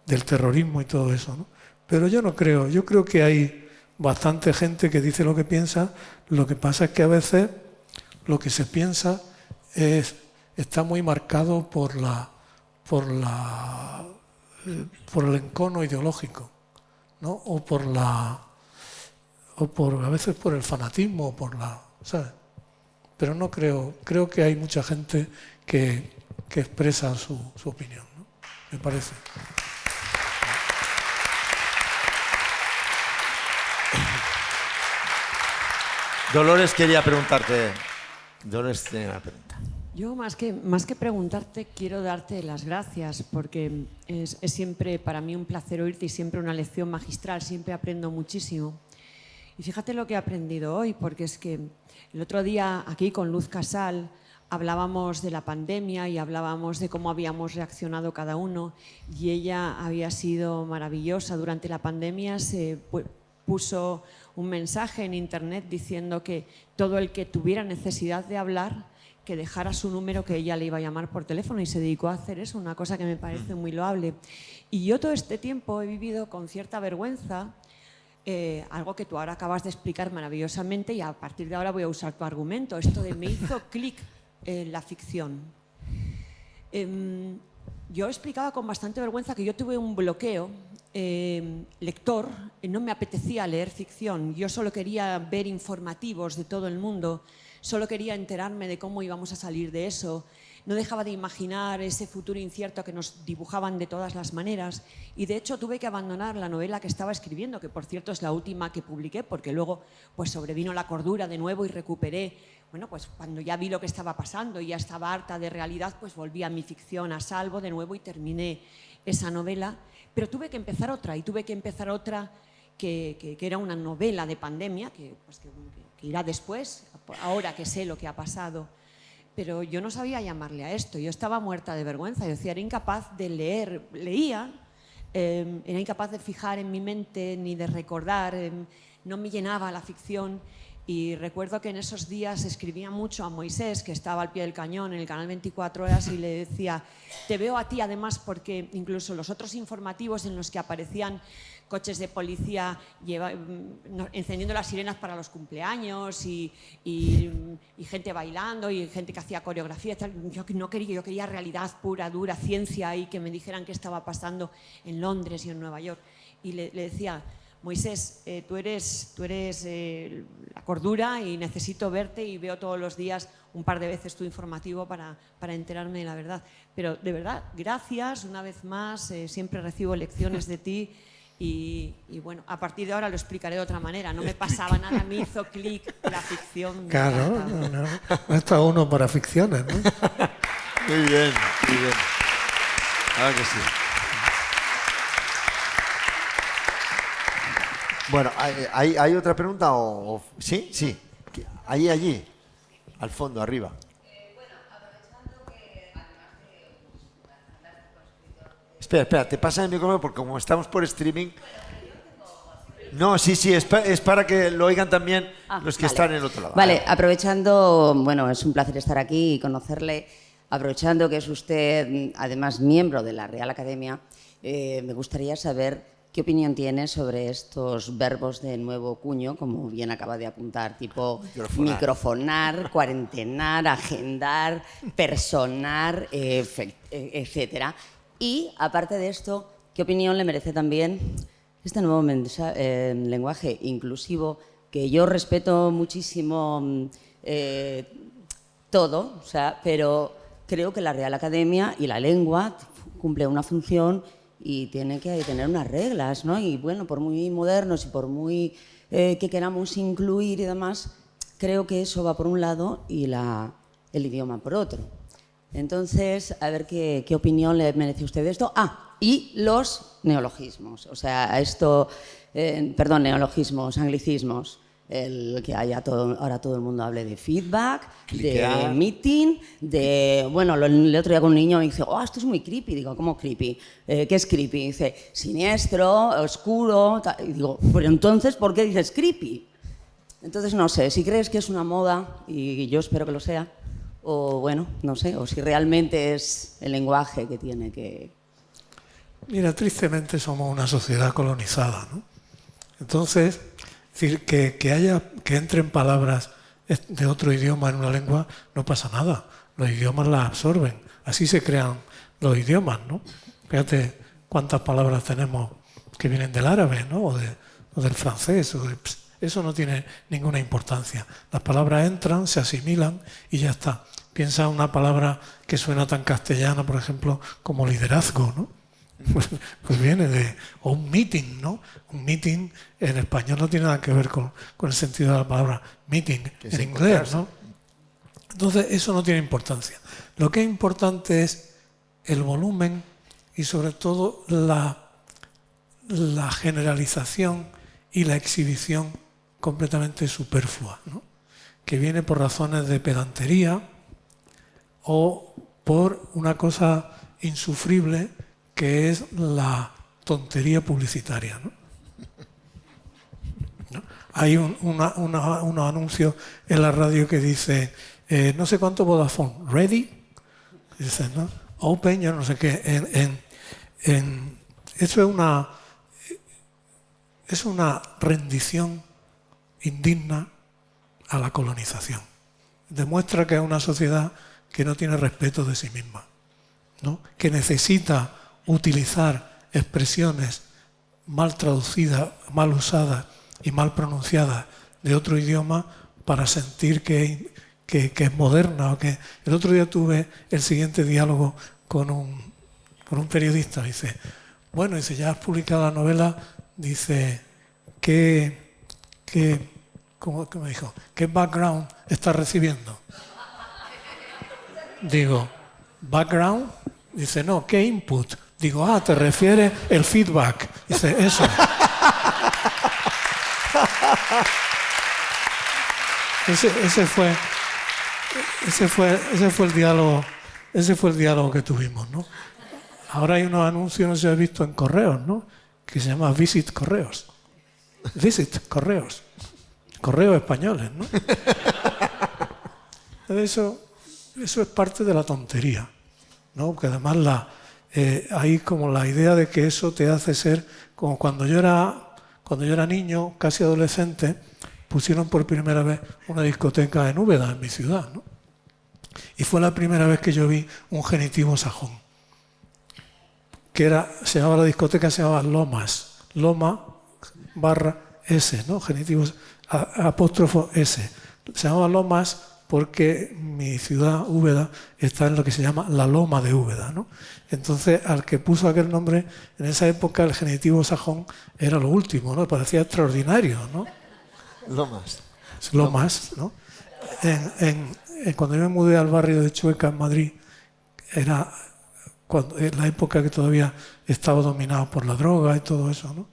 del terrorismo y todo eso, ¿no? Pero yo no creo, yo creo que hay bastante gente que dice lo que piensa. Lo que pasa es que a veces lo que se piensa está muy marcado por el encono ideológico, ¿no? O a veces por el fanatismo, ¿sabes? Pero no creo que hay mucha gente que expresa su opinión, ¿no? Me parece. Dolores quería preguntarte. Dolores tiene una pregunta. Yo más que preguntarte, quiero darte las gracias, porque es siempre para mí un placer oírte y siempre una lección magistral, siempre aprendo muchísimo. Y fíjate lo que he aprendido hoy, porque es que el otro día aquí con Luz Casal hablábamos de la pandemia y hablábamos de cómo habíamos reaccionado cada uno, y ella había sido maravillosa. Durante la pandemia se puso un mensaje en internet diciendo que todo el que tuviera necesidad de hablar, que dejara su número, que ella le iba a llamar por teléfono, y se dedicó a hacer eso, una cosa que me parece muy loable. Y yo todo este tiempo he vivido con cierta vergüenza, algo que tú ahora acabas de explicar maravillosamente, y a partir de ahora voy a usar tu argumento, esto de me hizo clic la ficción. Yo explicaba con bastante vergüenza que yo tuve un bloqueo lector, no me apetecía leer ficción, yo solo quería ver informativos de todo el mundo, solo quería enterarme de cómo íbamos a salir de eso, no dejaba de imaginar ese futuro incierto que nos dibujaban de todas las maneras, y de hecho tuve que abandonar la novela que estaba escribiendo, que por cierto es la última que publiqué, porque luego pues sobrevino la cordura de nuevo y recuperé. Bueno, pues cuando ya vi lo que estaba pasando y ya estaba harta de realidad, pues volví a mi ficción a salvo de nuevo y terminé esa novela. Pero tuve que empezar otra, y tuve que empezar otra que era una novela de pandemia, que irá después, ahora que sé lo que ha pasado. Pero yo no sabía llamarle a esto, yo estaba muerta de vergüenza, yo decía, era incapaz de leer, leía, era incapaz de fijar en mi mente ni de recordar, no me llenaba la ficción. Y recuerdo que en esos días escribía mucho a Moisés, que estaba al pie del cañón en el canal 24 Horas, y le decía, te veo a ti además, porque incluso los otros informativos en los que aparecían coches de policía encendiendo las sirenas para los cumpleaños y gente bailando y gente que hacía coreografía, tal. Yo quería realidad pura, dura, ciencia, y que me dijeran qué estaba pasando en Londres y en Nueva York. Y le decía, Moisés, tú eres la cordura, y necesito verte, y veo todos los días un par de veces tu informativo para enterarme de la verdad. Pero de verdad, gracias una vez más, siempre recibo lecciones de ti, Y bueno, a partir de ahora lo explicaré de otra manera. No me pasaba nada, me hizo clic la ficción. Claro, no está uno para ficciones, ¿no? Muy bien, muy bien. Claro que sí. Bueno, ¿hay otra pregunta? ¿Sí? Sí. Allí. Al fondo, arriba. Espera, te pasa el micrófono porque como estamos por streaming... No, sí, es para que lo oigan también los que están en el otro lado. Vale, aprovechando, bueno, es un placer estar aquí y conocerle, aprovechando que es usted, además, miembro de la Real Academia, me gustaría saber qué opinión tiene sobre estos verbos de nuevo cuño, como bien acaba de apuntar, tipo microfonar, cuarentenar, agendar, personar, etcétera. Y, aparte de esto, ¿qué opinión le merece también este nuevo lenguaje inclusivo, que yo respeto muchísimo todo, o sea, pero creo que la Real Academia y la lengua cumple una función y tiene que tener unas reglas, ¿no? Y bueno, por muy modernos y por muy que queramos incluir y demás, creo que eso va por un lado y el idioma por otro. Entonces, a ver qué opinión le merece a usted de esto. Y los neologismos, o sea, neologismos, anglicismos, el que ahora todo el mundo hable de feedback, de meeting, bueno, el otro día con un niño me dice, esto es muy creepy. Digo, ¿cómo creepy? ¿Qué es creepy? Dice, siniestro, oscuro, y digo, pero entonces, ¿por qué dices creepy? Entonces, no sé, si crees que es una moda, y yo espero que lo sea, o bueno, no sé, o si realmente es el lenguaje que tiene que... Mira, tristemente somos una sociedad colonizada, ¿no? Entonces, es decir, que entren palabras de otro idioma en una lengua, no pasa nada. Los idiomas las absorben. Así se crean los idiomas, ¿no? Fíjate cuántas palabras tenemos que vienen del árabe, ¿no? O del francés. Eso no tiene ninguna importancia. Las palabras entran, se asimilan y ya está. Piensa una palabra que suena tan castellana, por ejemplo, como liderazgo, ¿no? Pues viene o un meeting, ¿no? Un meeting en español no tiene nada que ver con el sentido de la palabra meeting en inglés, ¿no? Entonces, eso no tiene importancia. Lo que es importante es el volumen y sobre todo la generalización y la exhibición completamente superflua, ¿no? Que viene por razones de pedantería o por una cosa insufrible que es la tontería publicitaria, ¿no? ¿No? Hay unos anuncios en la radio que dice no sé cuánto Vodafone, ready, dice, ¿no? Open, yo no sé qué. Eso es una rendición indigna a la colonización. Demuestra que es una sociedad que no tiene respeto de sí misma, ¿no? Que necesita utilizar expresiones mal traducidas, mal usadas y mal pronunciadas de otro idioma para sentir que es moderna. El otro día tuve el siguiente diálogo con un periodista. Dice, bueno, dice, ya has publicado la novela, dice, ¿cómo me dijo? ¿Qué background estás recibiendo? Digo, ¿background? Dice, no, ¿qué input? Digo, te refieres el feedback. Dice, eso. Ese fue el diálogo que tuvimos, ¿no? Ahora hay unos anuncios, no sé si has visto en correos, ¿no? Que se llama Visit Correos. Visit Correos. Correos españoles, ¿no? Eso es parte de la tontería, ¿no? Porque además hay como la idea de que eso te hace ser como cuando yo era niño, casi adolescente, pusieron por primera vez una discoteca en Úbeda, en mi ciudad, ¿no? Y fue la primera vez que yo vi un genitivo sajón. La discoteca se llamaba Lomas, Loma / S, ¿no? Genitivos apóstrofo S. Se llamaba Lomas porque mi ciudad, Úbeda, está en lo que se llama la Loma de Úbeda, ¿no? Entonces, al que puso aquel nombre, en esa época el genitivo sajón era lo último, ¿no? Parecía extraordinario, ¿no? Lomas. Lomas, ¿no? Cuando yo me mudé al barrio de Chueca, en Madrid, era en la época que todavía estaba dominado por la droga y todo eso, ¿no?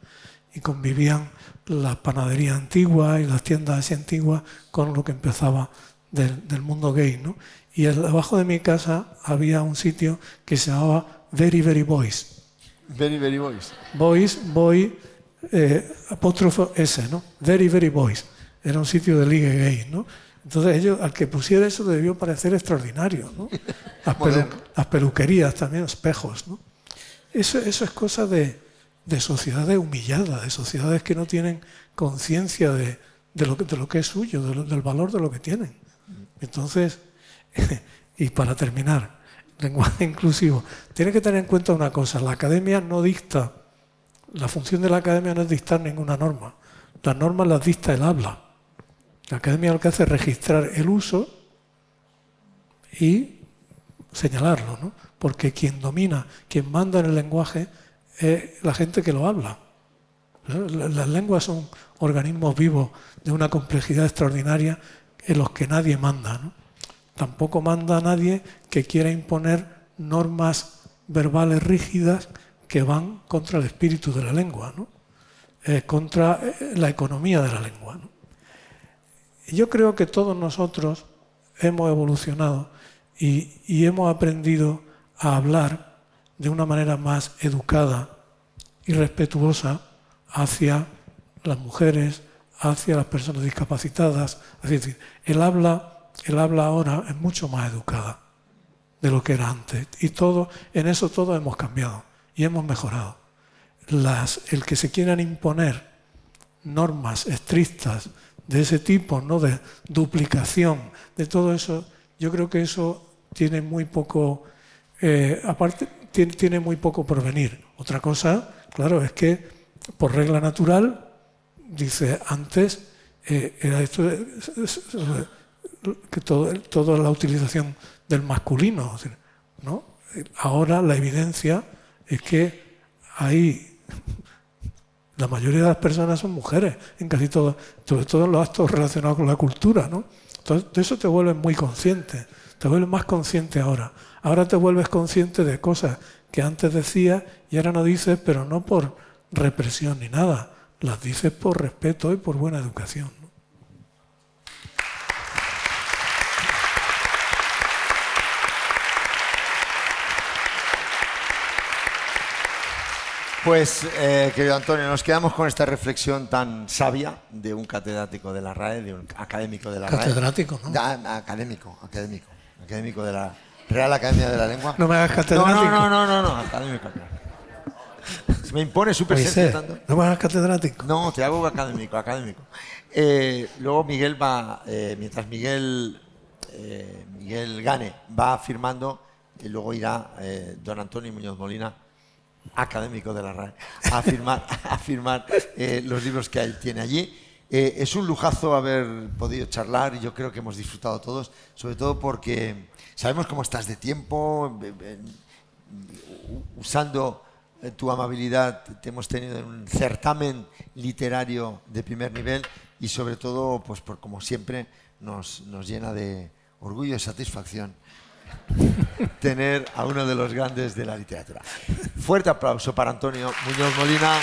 Y convivían las panaderías antiguas y las tiendas así antiguas con lo que empezaba del mundo gay, ¿no? Y abajo de mi casa había un sitio que se llamaba Very Very Boys. Very Very Boys. Boys, boy, apóstrofo S, ¿no? Very Very Boys. Era un sitio de ligue gay, ¿no? Entonces ellos, al que pusiera eso debió parecer extraordinario, ¿no? Las peluquerías también, espejos, ¿no? Eso es cosa de sociedades humilladas, de sociedades que no tienen conciencia de lo que es suyo, del valor de lo que tienen. Entonces, y para terminar, lenguaje inclusivo. Tiene que tener en cuenta una cosa, la academia no dicta, la función de la academia no es dictar ninguna norma. Las normas las dicta el habla. La academia lo que hace es registrar el uso y señalarlo, ¿no? Porque quien domina, quien manda en el lenguaje es la gente que lo habla. Las lenguas son organismos vivos de una complejidad extraordinaria en los que nadie manda, ¿no? Tampoco manda a nadie que quiera imponer normas verbales rígidas que van contra el espíritu de la lengua, ¿no? Contra la economía de la lengua, ¿no? Y yo creo que todos nosotros hemos evolucionado y hemos aprendido a hablar de una manera más educada y respetuosa hacia las mujeres, hacia las personas discapacitadas. Es decir, el habla ahora es mucho más educada de lo que era antes. Y en eso todos hemos cambiado y hemos mejorado. El que se quieran imponer normas estrictas de ese tipo, ¿no? De duplicación, de todo eso, yo creo que eso tiene muy poco, aparte tiene muy poco porvenir. Otra cosa, claro, es que por regla natural, dice antes, era esto que toda la utilización del masculino, ¿no? Ahora la evidencia es que la mayoría de las personas son mujeres, en casi todo, sobre todo en los actos relacionados con la cultura, ¿no? Entonces, de eso te vuelves muy consciente, te vuelves más consciente ahora. Ahora te vuelves consciente de cosas que antes decías y ahora no dices, pero no por represión ni nada, las dices por respeto y por buena educación, ¿no? Pues, querido Antonio, nos quedamos con esta reflexión tan sabia de un catedrático de la RAE, de un académico de la RAE. Catedrático, ¿no? Académico de la Real Academia de la Lengua. No me hagas catedrático. No, académico. Se me impone su presencia tanto. No me hagas catedrático. No, te hago académico. Luego Miguel va, mientras Miguel Gane va firmando, y luego irá don Antonio Muñoz Molina, académico de la RAE, a firmar los libros que él tiene allí. Es un lujazo haber podido charlar y yo creo que hemos disfrutado todos, sobre todo porque sabemos cómo estás de tiempo, usando tu amabilidad te hemos tenido en un certamen literario de primer nivel y sobre todo, pues como siempre, nos llena de orgullo y satisfacción tener a uno de los grandes de la literatura. Fuerte aplauso para Antonio Muñoz Molina.